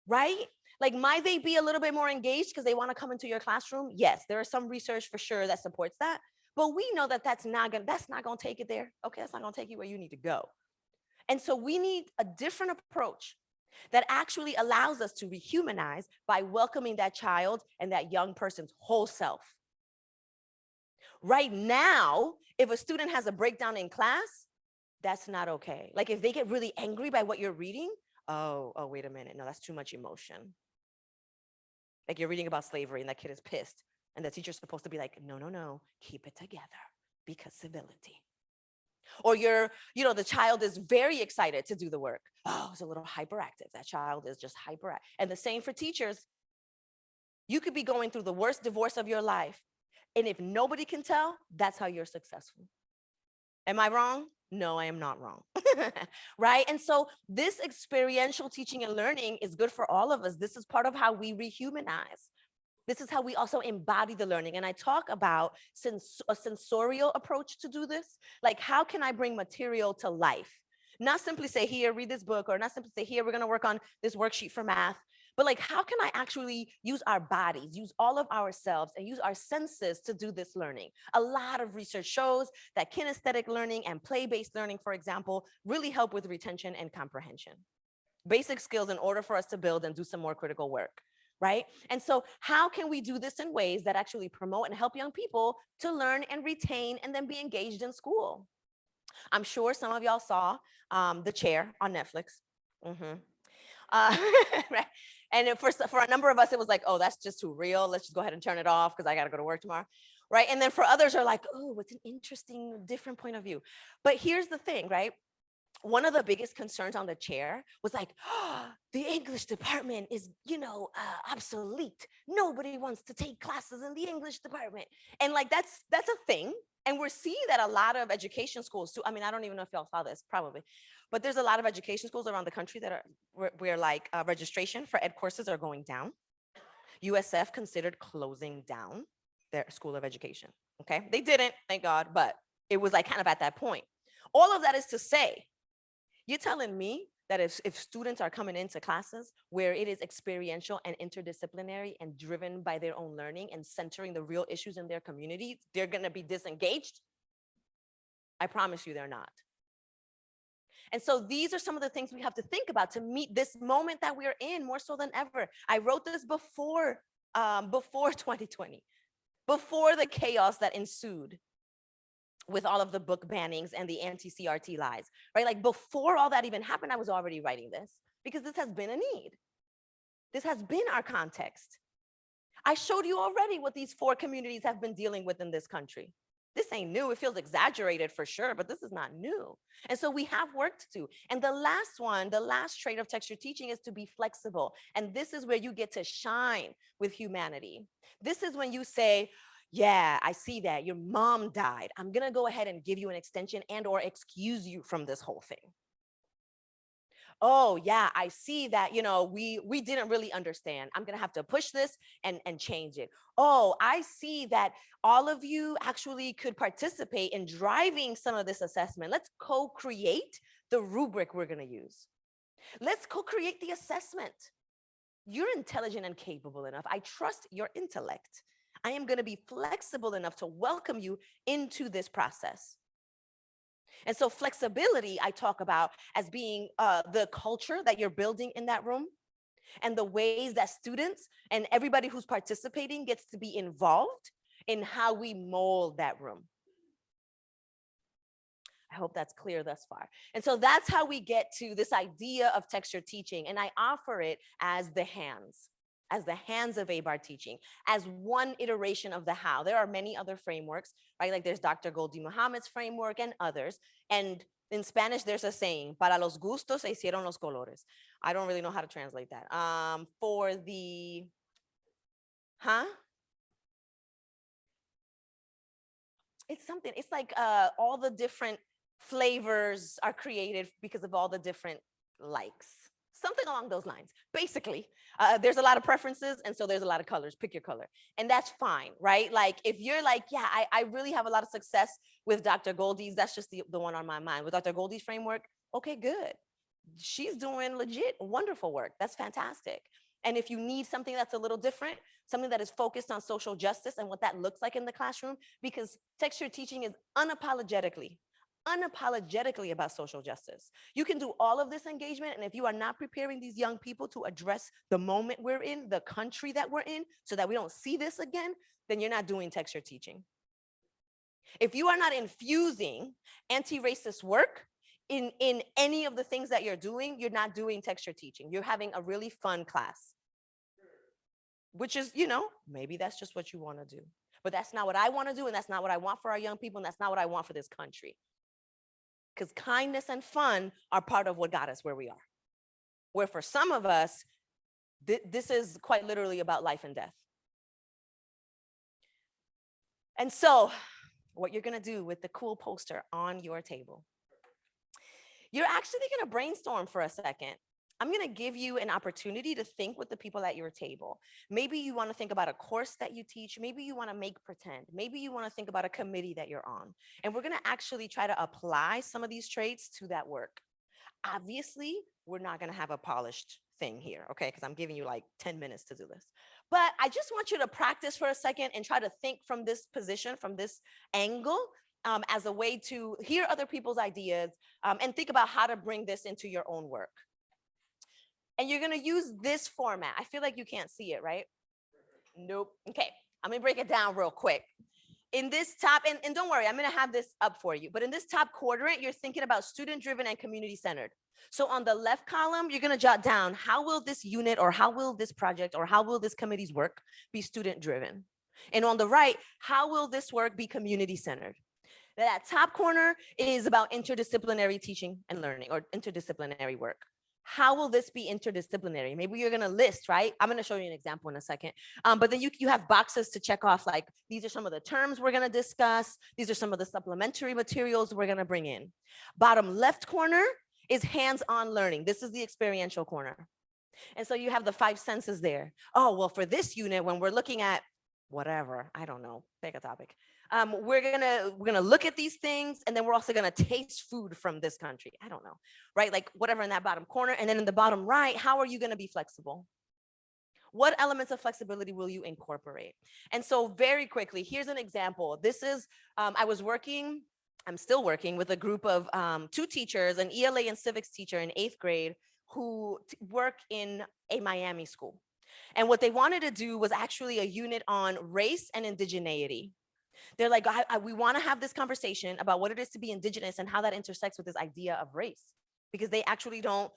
right? Like, might they be a little bit more engaged because they want to come into your classroom? Yes, there is some research for sure that supports that, but we know that that's not gonna take it there, okay? That's not gonna take you where you need to go. And so we need a different approach that actually allows us to rehumanize by welcoming that child and that young person's whole self. Right now, if a student has a breakdown in class, that's not okay. Like if they get really angry by what you're reading, oh, wait a minute, no, that's too much emotion. Like you're reading about slavery and that kid is pissed and the teacher's supposed to be like, no, keep it together because civility. Or the child is very excited to do the work. Oh, it's a little hyperactive. That child is just hyperactive. And the same for teachers. You could be going through the worst divorce of your life. And if nobody can tell, that's how you're successful. Am I wrong? No, I am not wrong. Right? And so this experiential teaching and learning is good for all of us. This is part of how we rehumanize. This is how we also embody the learning. And I talk about a sensorial approach to do this. Like, how can I bring material to life? Not simply say, here, read this book, or not simply say, here, we're going to work on this worksheet for math. But like, how can I actually use our bodies, use all of ourselves, and use our senses to do this learning? A lot of research shows that kinesthetic learning and play-based learning, for example, really help with retention and comprehension. Basic skills in order for us to build and do some more critical work. Right? And so how can we do this in ways that actually promote and help young people to learn and retain and then be engaged in school? I'm sure some of y'all saw The Chair on Netflix. Right? And for a number of us, it was like, oh, that's just too real. Let's just go ahead and turn it off because I got to go to work tomorrow. Right? And then for others are like, oh, it's an interesting, different point of view. But here's the thing, right? One of the biggest concerns on The Chair was like, oh, the English department is, obsolete. Nobody wants to take classes in the English department. And like, that's a thing. And we're seeing that a lot of education schools too. I mean, I don't even know if y'all saw this, probably, but there's a lot of education schools around the country that are where like registration for ed courses are going down. USF considered closing down their school of education. Okay, they didn't, thank God, but it was like kind of at that point. All of that is to say, you're telling me that if students are coming into classes where it is experiential and interdisciplinary and driven by their own learning and centering the real issues in their community, they're going to be disengaged? I promise you they're not. And so these are some of the things we have to think about to meet this moment that we're in more so than ever. I wrote this before 2020, before the chaos that ensued with all of the book bannings and the anti-CRT lies, right? Like before all that even happened, I was already writing this because this has been a need. This has been our context. I showed you already what these 4 communities have been dealing with in this country. This ain't new. It feels exaggerated for sure, but this is not new. And so we have work to do. And the last trait of texture teaching is to be flexible. And this is where you get to shine with humanity. This is when you say, yeah, I see that your mom died. I'm going to go ahead and give you an extension and or excuse you from this whole thing. Oh yeah, I see that, we didn't really understand. I'm going to have to push this and change it. Oh, I see that all of you actually could participate in driving some of this assessment. Let's co-create the rubric we're going to use. Let's co-create the assessment. You're intelligent and capable enough. I trust your intellect. I am going to be flexible enough to welcome you into this process. And so flexibility, I talk about as being the culture that you're building in that room and the ways that students and everybody who's participating gets to be involved in how we mold that room. I hope that's clear thus far. And so that's how we get to this idea of textured teaching. And I offer it as the hands of ABAR teaching, as one iteration of the how. There are many other frameworks, right? Like there's Dr. Goldie Muhammad's framework and others. And in Spanish, there's a saying, para los gustos se hicieron los colores. I don't really know how to translate that. For the, It's something, it's like all the different flavors are created because of all the different likes. Something along those lines. Basically, there's a lot of preferences, and so there's a lot of colors. Pick your color. And that's fine, right? Like if you're like, yeah, I really have a lot of success with Dr. Goldie's, that's just the one on my mind. With Dr. Goldie's framework, okay, good. She's doing legit wonderful work. That's fantastic. And if you need something that's a little different, something that is focused on social justice and what that looks like in the classroom, because textured teaching is unapologetically about social justice. You can do all of this engagement, and if you are not preparing these young people to address the moment we're in, the country that we're in, so that we don't see this again, then you're not doing textured teaching. If you are not infusing anti-racist work in any of the things that you're doing, you're not doing textured teaching. You're having a really fun class, which is, maybe that's just what you want to do. But that's not what I want to do, and that's not what I want for our young people, and that's not what I want for this country. Because kindness and fun are part of what got us where we are. Where for some of us, this is quite literally about life and death. And so what you're going to do with the cool poster on your table, you're actually going to brainstorm for a second. I'm going to give you an opportunity to think with the people at your table. Maybe you want to think about a course that you teach. Maybe you want to make pretend. Maybe you want to think about a committee that you're on. And we're going to actually try to apply some of these traits to that work. Obviously, we're not going to have a polished thing here, okay? Because I'm giving you like 10 minutes to do this. But I just want you to practice for a second and try to think from this position, from this angle, as a way to hear other people's ideas and think about how to bring this into your own work. And you're going to use this format. I feel like you can't see it, right? Nope. Okay, I'm going to break it down real quick. In this top, and don't worry, I'm going to have this up for you. But in this top quadrant, you're thinking about student-driven and community-centered. So on the left column, you're going to jot down, how will this unit or how will this project or how will this committee's work be student-driven? And on the right, how will this work be community-centered? That top corner is about interdisciplinary teaching and learning or interdisciplinary work. How will this be interdisciplinary? Maybe you're going to list, right? I'm going to show you an example in a second. But then you have boxes to check off, like these are some of the terms we're going to discuss. These are some of the supplementary materials we're going to bring in. Bottom left corner is hands-on learning. This is the experiential corner. And so you have the 5 senses there. Oh, well, for this unit, when we're looking at whatever, I don't know, pick a topic. We're gonna look at these things, and then we're also gonna taste food from this country. I don't know, right? Like whatever in that bottom corner, and then in the bottom right, how are you gonna be flexible? What elements of flexibility will you incorporate? And so very quickly, here's an example. This is, I'm still working with a group of 2 teachers, an ELA and civics teacher in 8th grade who work in a Miami school. And what they wanted to do was actually a unit on race and indigeneity. They're like, we want to have this conversation about what it is to be indigenous and how that intersects with this idea of race, because they actually don't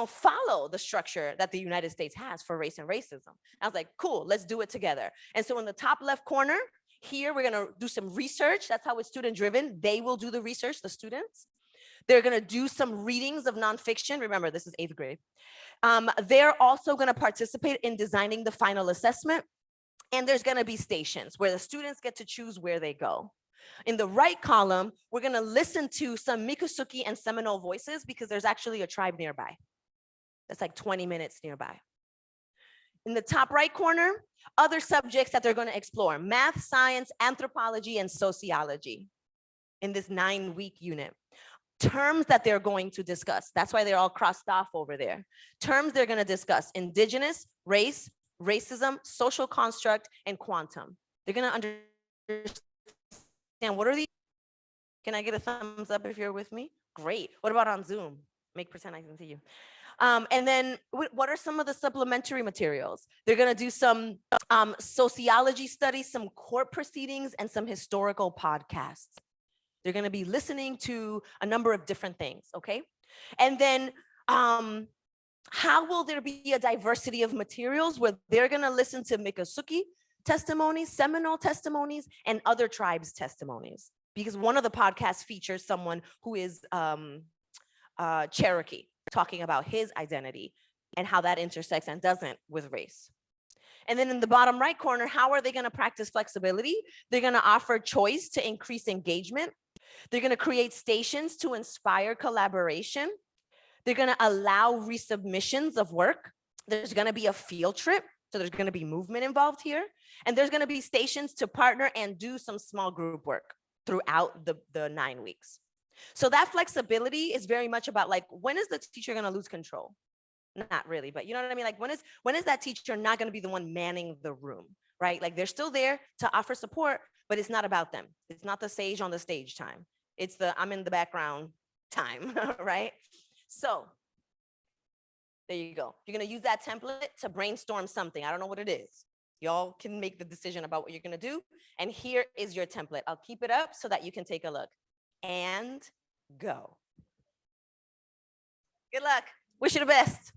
follow the structure that the United States has for race and racism. I was like, cool, let's do it together. And so in the top left corner here, we're going to do some research. That's how it's student driven. They will do the research, the students. They're going to do some readings of nonfiction. Remember, this is 8th grade. They're also going to participate in designing the final assessment. And there's going to be stations where the students get to choose where they go. In the right column, we're going to listen to some Miccosukee and Seminole voices because there's actually a tribe nearby. That's like 20 minutes nearby. In the top right corner, other subjects that they're going to explore: math, science, anthropology, and sociology in this 9-week unit. Terms that they're going to discuss. That's why they're all crossed off over there. Terms they're going to discuss: indigenous, race, racism, social construct, and quantum. They're going to understand what are these Can I get a thumbs up if you're with me? Great. What about on Zoom? Make pretend I can see you. And then what are some of the supplementary materials? They're going to do some sociology studies, some court proceedings, and some historical podcasts. They're going to be listening to a number of different things, okay? And then how will there be a diversity of materials where they're going to listen to Miccosukee testimonies, Seminole testimonies, and other tribes' testimonies? Because one of the podcasts features someone who is Cherokee, talking about his identity and how that intersects and doesn't with race. And then in the bottom right corner, how are they going to practice flexibility? They're going to offer choice to increase engagement. They're going to create stations to inspire collaboration. They're going to allow resubmissions of work. There's going to be a field trip. So there's going to be movement involved here. And there's going to be stations to partner and do some small group work throughout the 9 weeks. So that flexibility is very much about like, when is the teacher going to lose control? Not really, but you know what I mean? Like when is that teacher not going to be the one manning the room, right? Like they're still there to offer support, but it's not about them. It's not the sage on the stage time. It's the I'm in the background time, right? So there you go. You're going to use that template to brainstorm something. I don't know what it is. Y'all can make the decision about what you're going to do. And here is your template. I'll keep it up so that you can take a look. And go. Good luck. Wish you the best.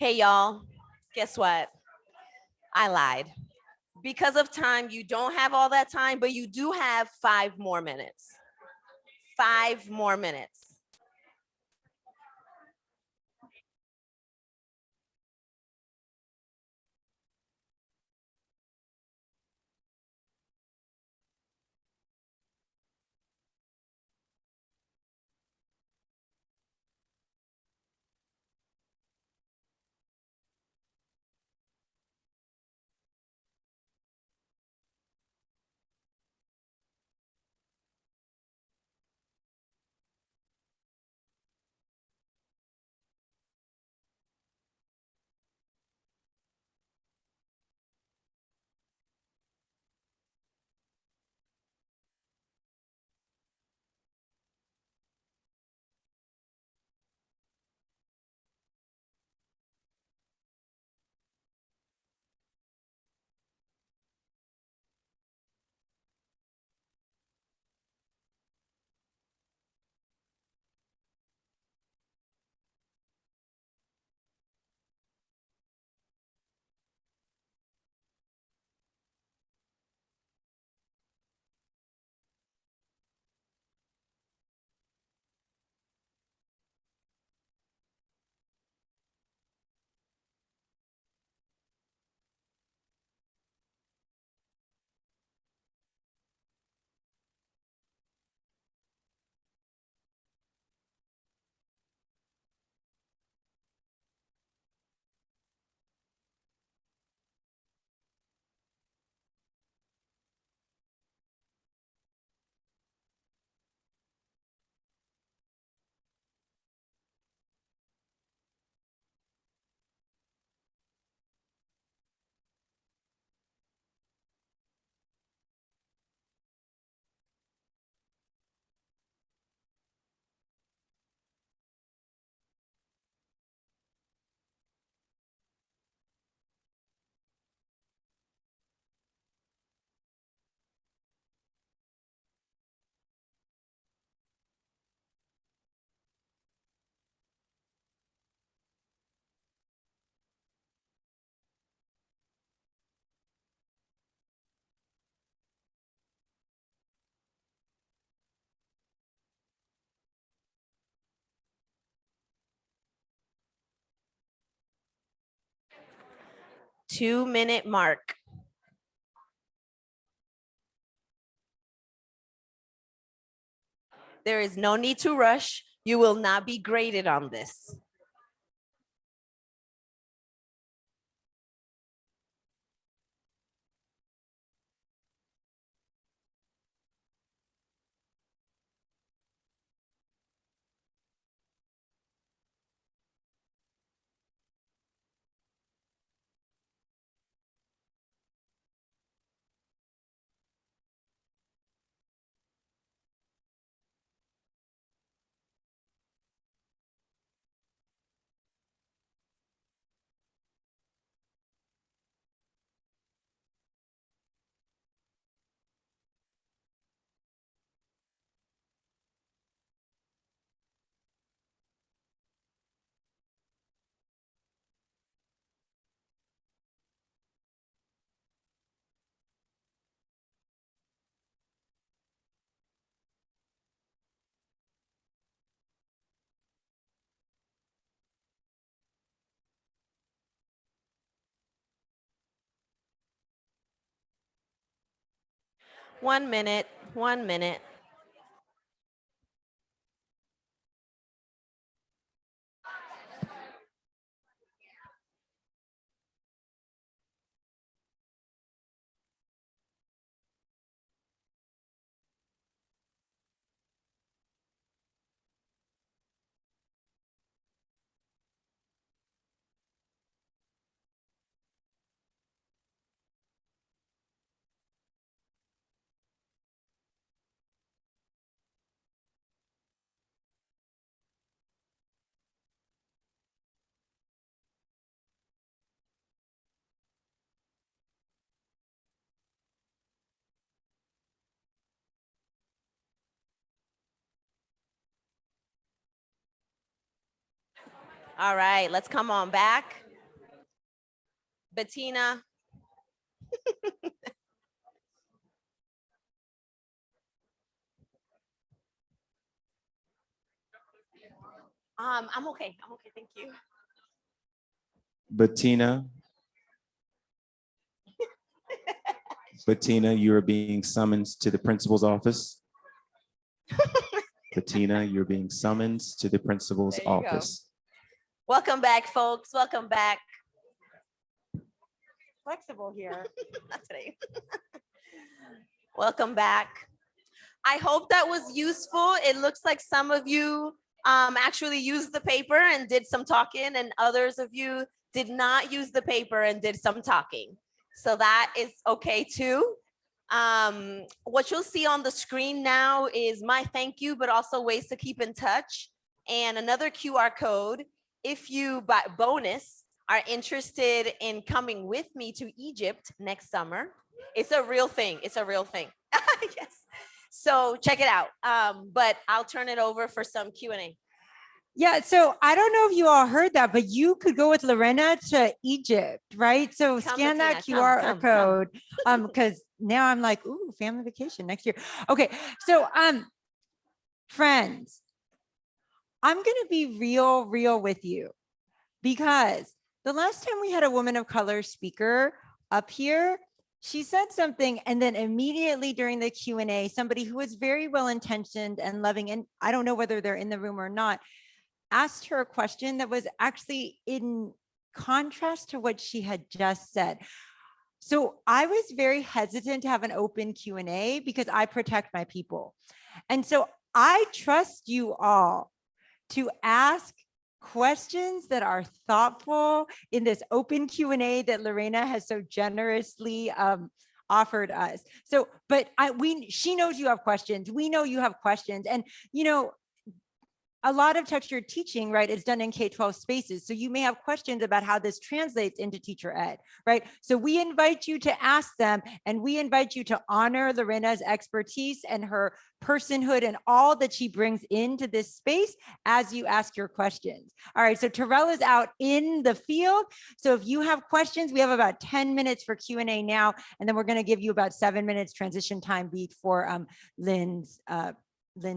Hey, y'all, guess what? I lied. Because of time, you don't have all that time, but you do have 5 more minutes. 5 more minutes. Two-minute mark. There is no need to rush. You will not be graded on this. One minute, 1 minute. All right, let's come on back. Bettina. I'm okay. I'm okay. Thank you. Bettina. Bettina, you are being summoned to the principal's office. Bettina, you're being summoned to the principal's office. Welcome back, folks. Welcome back. Flexible here. Not today. Welcome back. I hope that was useful. It looks like some of you actually used the paper and did some talking, and others of you did not use the paper and did some talking. So that is okay too. What you'll see on the screen now is my thank you, but also ways to keep in touch, and another QR code. If you, by bonus, are interested in coming with me to Egypt next summer, it's a real thing. It's a real thing. Yes. So check it out. But I'll turn it over for some Q&A. Yeah, so I don't know if you all heard that, but you could go with Lorena to Egypt, right? So Come, scan that Bettina, QR come. code. Because now I'm like, ooh, family vacation next year. Okay, so friends, I'm gonna be real with you, because the last time we had a woman of color speaker up here, she said something, and then immediately during the Q&A, somebody who was very well-intentioned and loving, and I don't know whether they're in the room or not, asked her a question that was actually in contrast to what she had just said. So I was very hesitant to have an open Q&A because I protect my people. And so I trust you all to ask questions that are thoughtful in this open Q&A that Lorena has so generously offered us. So, but she knows you have questions. We know you have questions. And, you know, a lot of textured teaching, right, is done in K-12 spaces. So you may have questions about how this translates into teacher ed, right? So we invite you to ask them, and we invite you to honor Lorena's expertise and her personhood and all that she brings into this space as you ask your questions. All right, so Terrell is out in the field. So if you have questions, we have about 10 minutes for Q&A now, and then we're gonna give you about 7 minutes transition time before Lynn's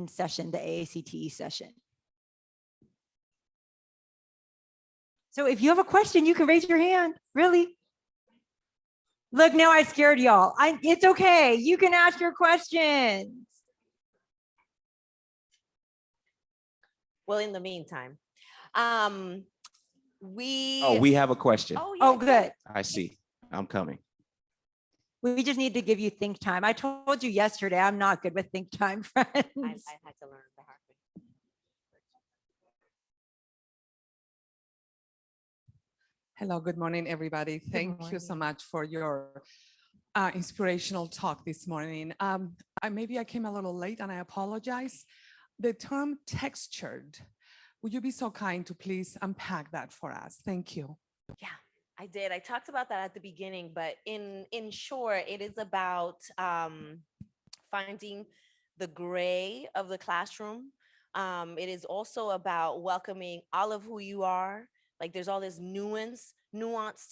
session, the AACTE session. So if you have a question, you can raise your hand, really. Look, now I scared y'all. It's okay, you can ask your questions. Well, in the meantime, we have a question. Oh, good. I see. I'm coming. We just need to give you think time. I told you yesterday, I'm not good with think time, friends. I had to learn the hard way. Hello, good morning, everybody. Thank you so much for your inspirational talk this morning. Maybe I came a little late and I apologize. The term textured, would you be so kind to please unpack that for us? Thank you. Yeah, I did. I talked about that at the beginning, but in short, it is about finding the gray of the classroom. It is also about welcoming all of who you are. Like there's all this nuance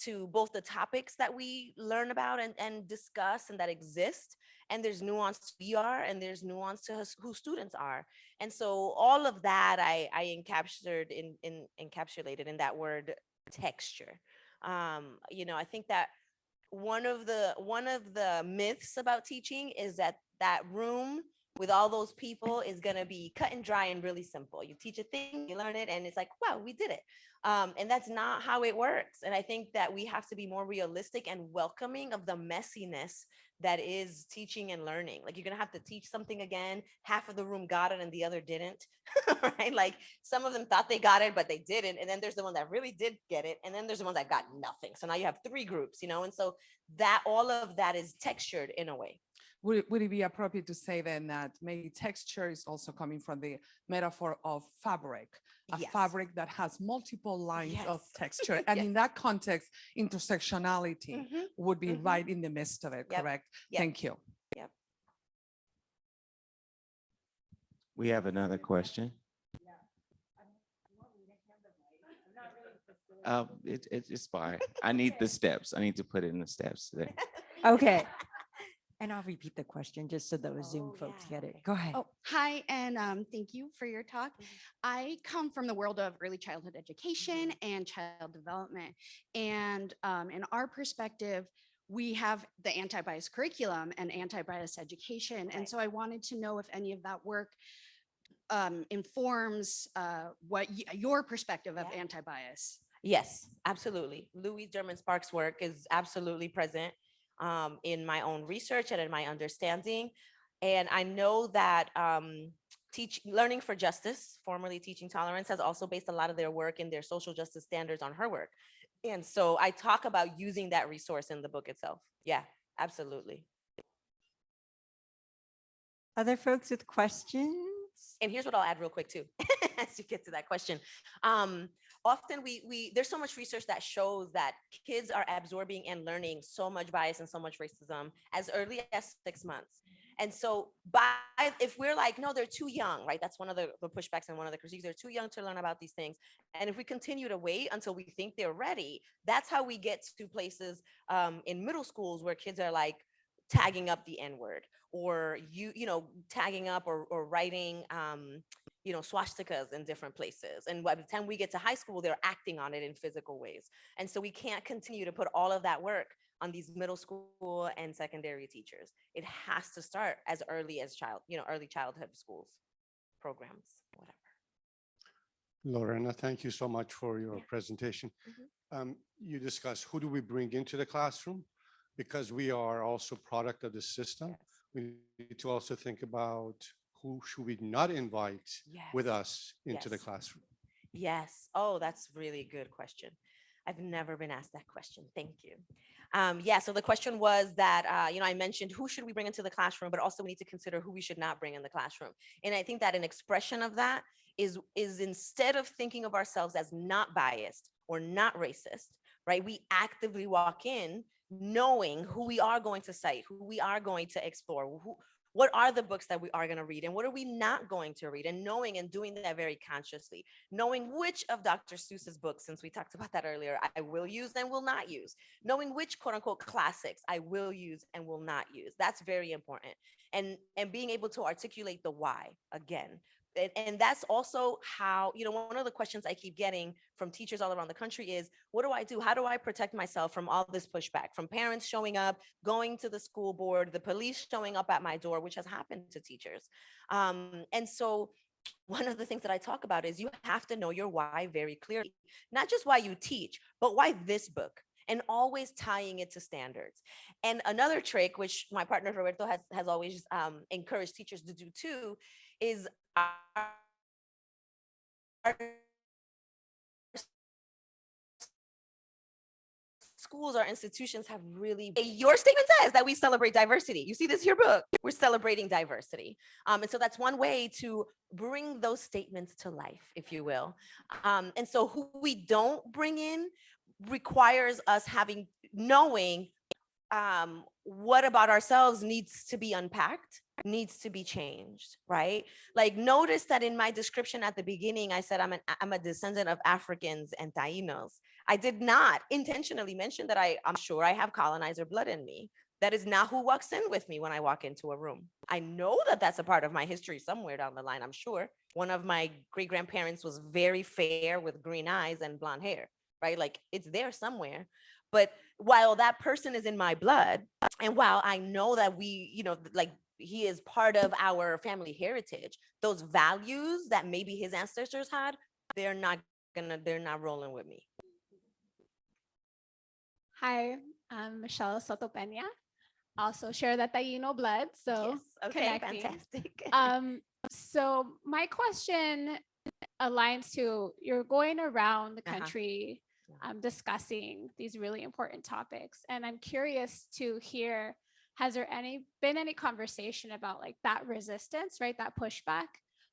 to both the topics that we learn about and discuss and that exist. And there's nuance to who we are, and there's nuance to who students are. And so all of that I encapsulated in that word texture. You know, I think that one of the myths about teaching is that room with all those people is going to be cut and dry and really simple. You teach a thing, you learn it, and it's like, wow, we did it. And that's not how it works. And I think that we have to be more realistic and welcoming of the messiness that is teaching and learning. Like you're going to have to teach something again. Half of the room got it and the other didn't, right? Like some of them thought they got it, but they didn't. And then there's the one that really did get it. And then there's the ones that got nothing. So now you have 3 groups, you know? And so that all of that is textured in a way. Would it be appropriate to say then that maybe texture is also coming from the metaphor of fabric, a Yes. fabric that has multiple lines Yes. of texture? And Yes. in that context, intersectionality Mhm. would be Mhm. right in the midst of it, Yep. correct? Yep. Thank you. Yep. We have another question. It's fine. I need the steps. I need to put in the steps today. Okay. And I'll repeat the question just so those Zoom Oh, folks yeah, get it. okay. Go ahead. Oh, hi, and thank you for your talk. I come from the world of early childhood education and child development. And in our perspective, we have the anti-bias curriculum and anti-bias education. And Right. so I wanted to know if any of that work informs what your perspective of Yeah. anti-bias. Yes, absolutely. Louis Derman Sparks' work is absolutely present in my own research and in my understanding. And I know that Learning for Justice, formerly Teaching Tolerance, has also based a lot of their work and their social justice standards on her work. And so I talk about using that resource in the book itself. Yeah, absolutely. Other folks with questions? And here's what I'll add real quick too, as you get to that question. Often there's so much research that shows that kids are absorbing and learning so much bias and so much racism as early as 6 months. And so if we're like, no, they're too young, right? That's one of the pushbacks and one of the critiques. They're too young to learn about these things. And if we continue to wait until we think they're ready, that's how we get to places in middle schools where kids are like tagging up the N-word, or tagging up or writing swastikas in different places. And by the time we get to high school, they're acting on it in physical ways. And so we can't continue to put all of that work on these middle school and secondary teachers. It has to start as early as early childhood schools, programs, whatever. Lorena, thank you so much for your Yeah. presentation. Mhm. You discussed who do we bring into the classroom? Because we are also product of the system. Yes. We need to also think about who should we not invite with Yes. us into the Yes. classroom. Yes. Oh, that's really good question. I've never been asked that question. Thank you. Yeah. So the question was that I mentioned who should we bring into the classroom, but also we need to consider who we should not bring in the classroom. And I think that an expression of that is instead of thinking of ourselves as not biased or not racist, right? We actively walk in knowing who we are going to cite, who we are going to explore, what are the books that we are going to read and what are we not going to read, and knowing and doing that very consciously, knowing which of Dr. Seuss's books, since we talked about that earlier, I will use and will not use, knowing which quote unquote classics I will use and will not use. That's very important. And being able to articulate the why again. And that's also how, one of the questions I keep getting from teachers all around the country is, what do I do? How do I protect myself from all this pushback, from parents showing up, going to the school board, the police showing up at my door, which has happened to teachers. And so one of the things that I talk about is you have to know your why very clearly, not just why you teach, but why this book, and always tying it to standards. And another trick, which my partner Roberto has always encouraged teachers to do too, is our schools, our institutions have really, your statement says that we celebrate diversity. You see this here book, we're celebrating diversity. And so that's one way to bring those statements to life, if you will. And so who we don't bring in requires us knowing what about ourselves needs to be unpacked, needs to be changed, right? Like notice that in my description at the beginning, I said I'm a descendant of Africans and Tainos. I did not intentionally mention that I'm sure I have colonizer blood in me. That is not who walks in with me when I walk into a room. I know that that's a part of my history somewhere down the line, I'm sure. One of my great-grandparents was very fair with green eyes and blonde hair, right? Like it's there somewhere. But while that person is in my blood, and while I know that he is part of our family heritage, those values that maybe his ancestors had, they're not rolling with me. Hi, I'm Michelle Soto Peña. Also share that Taino blood, so Yes. Okay, connecting. fantastic. So my question aligns to you're going around the Uh-huh. country discussing these really important topics, and I'm curious to hear, has there been any conversation about like that resistance, right? That pushback.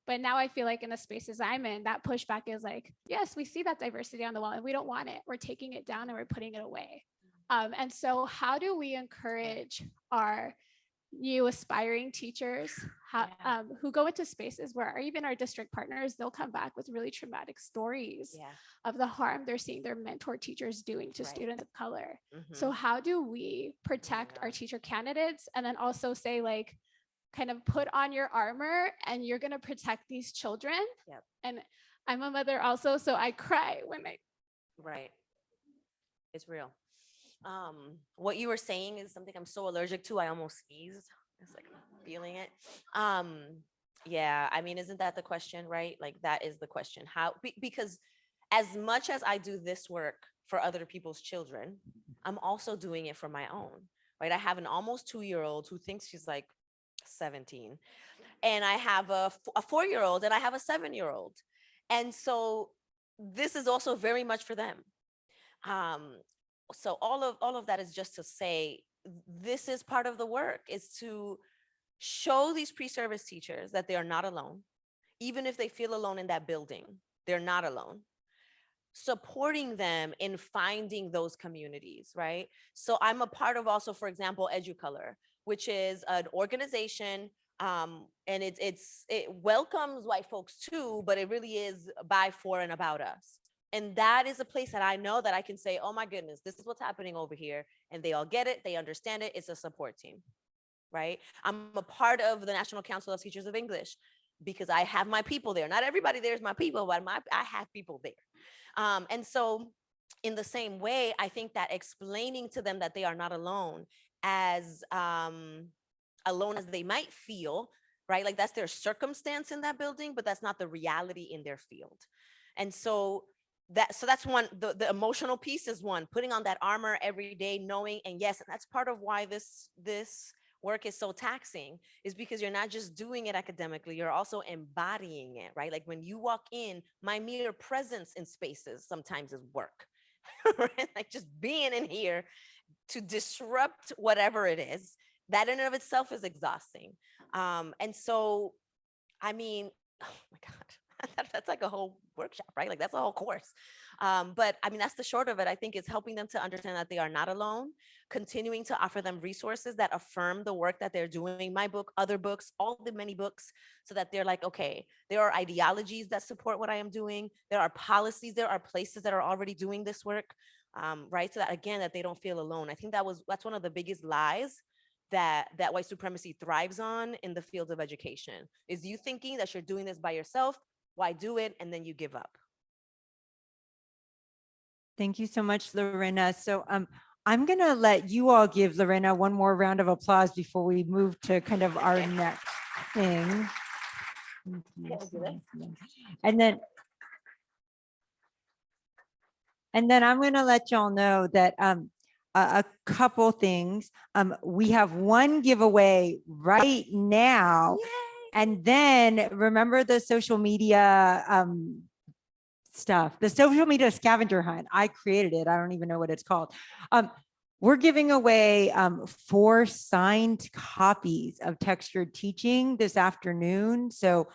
But now I feel like in the spaces I'm in, that pushback is like, yes, we see that diversity on the wall and we don't want it. We're taking it down and we're putting it away. And so how do we encourage our new aspiring teachers? who go into spaces where even our district partners, they'll come back with really traumatic stories Yeah. of the harm they're seeing their mentor teachers doing to Right. students of color. Mhm. So how do we protect our teacher candidates and then also say like, kind of put on your armor and you're going to protect these children? Yep. And I'm a mother also, so I cry when I. Right. It's real. What you were saying is something I'm so allergic to. I almost sneezed. It's like I'm feeling it. Yeah, I mean, isn't that the question, right? Like that is the question. How, because as much as I do this work for other people's children, I'm also doing it for my own, right? I have an almost 2-year-old who thinks she's like 17, and I have a 4-year-old, and I have a 7-year-old. And so this is also very much for them. So all of that is just to say, this is part of the work, is to show these pre-service teachers that they are not alone. Even if they feel alone in that building, they're not alone. Supporting them in finding those communities, right? So I'm a part of also, for example, EduColor, which is an organization, and it welcomes white folks too, but it really is by, for, and about us. And that is a place that I know that I can say, oh my goodness, this is what's happening over here. And they all get it, they understand it. It's a support team, right? I'm a part of the National Council of Teachers of English because I have my people there. Not everybody there is my people, but I have people there. And so in the same way, I think that explaining to them that they are not alone, as alone as they might feel, right? Like that's their circumstance in that building, but that's not the reality in their field. And so that's one, the emotional piece is one, putting on that armor every day, knowing, and yes, that's part of why this work is so taxing, is because you're not just doing it academically, you're also embodying it, right? Like when you walk in, my mere presence in spaces sometimes is work, right? Like just being in here to disrupt whatever it is, that in and of itself is exhausting. And so, I mean, oh my God. That's like a whole workshop, right? Like that's a whole course. But I mean, that's the short of it. I think it's helping them to understand that they are not alone, continuing to offer them resources that affirm the work that they're doing, my book, other books, all the many books, so that they're like, okay, there are ideologies that support what I am doing. There are policies, there are places that are already doing this work, right? So that again, that they don't feel alone. I think that's one of the biggest lies that white supremacy thrives on in the field of education, is you thinking that you're doing this by yourself. Why do it? And then you give up. Thank you so much, Lorena. So I'm going to let you all give Lorena one more round of applause before we move to kind of our next thing. And then I'm going to let y'all know that a couple things. We have one giveaway right now. Yay. And then remember the social media stuff, the social media scavenger hunt. I created it. I don't even know what it's called. We're giving away 4 signed copies of Textured Teaching this afternoon. So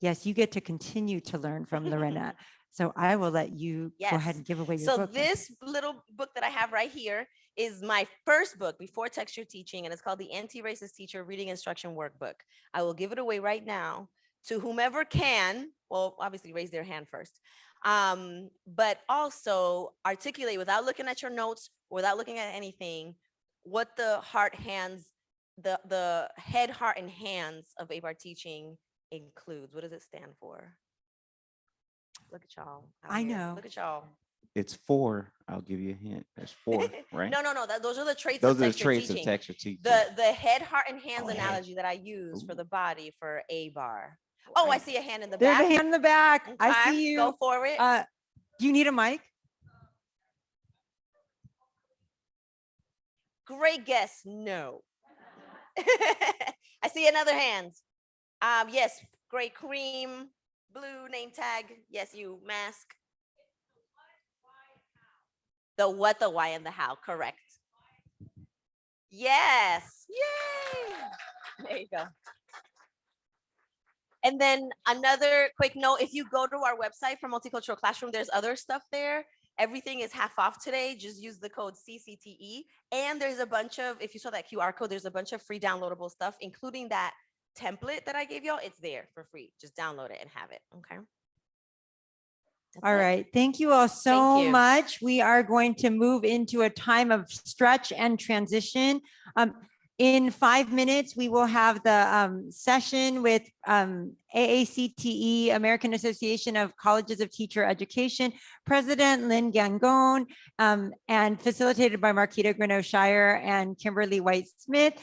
yes, you get to continue to learn from Lorena. So I will let you go ahead and give away your book. So this little book that I have right here is my first book before Textured Teaching, and it's called the Anti-Racist Teacher Reading Instruction Workbook. I will give it away right now to whomever can. Well, obviously raise their hand first, but also articulate without looking at your notes, without looking at anything, what the heart, hands, the head, heart, and hands of ABAR teaching includes. What does it stand for? Look at y'all. I know. Look at y'all. It's 4. I'll give you a hint. There's 4, right? No. Those are the traits. Those of are the textured traits teaching. of textured teaching. The head, heart, and hands Oh, analogy that I use for Ooh. the body for ABAR. Oh, I see a hand in the There's back. a hand in the back. I Okay, see you. Go for it. Do you need a mic? Great guess. No. I see another hand. Yes, gray cream, blue name tag. Yes, you mask. The what, the why, and the how. Correct. Yes. Yay. There you go. And then another quick note, if you go to our website for Multicultural Classroom, there's other stuff there. Everything is half off today. Just use the code CCTE. And there's a bunch of, if you saw that QR code, there's a bunch of free downloadable stuff, including that template that I gave y'all, it's there for free. Just download it and have it. Okay. That's All it. right. Thank you all so you. much. We are going to move into a time of stretch and transition. In 5 minutes, we will have the session with AACTE, American Association of Colleges of Teacher Education, President Lynn Gangone, and facilitated by Marquita Greneau-Shire and Kimberly White-Smith.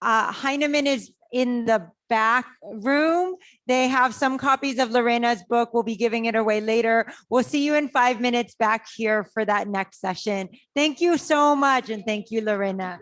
Heinemann is in the back room. They have some copies of Lorena's book. We'll be giving it away later. We'll see you in 5 minutes back here for that next session. Thank you so much. And thank you, Lorena.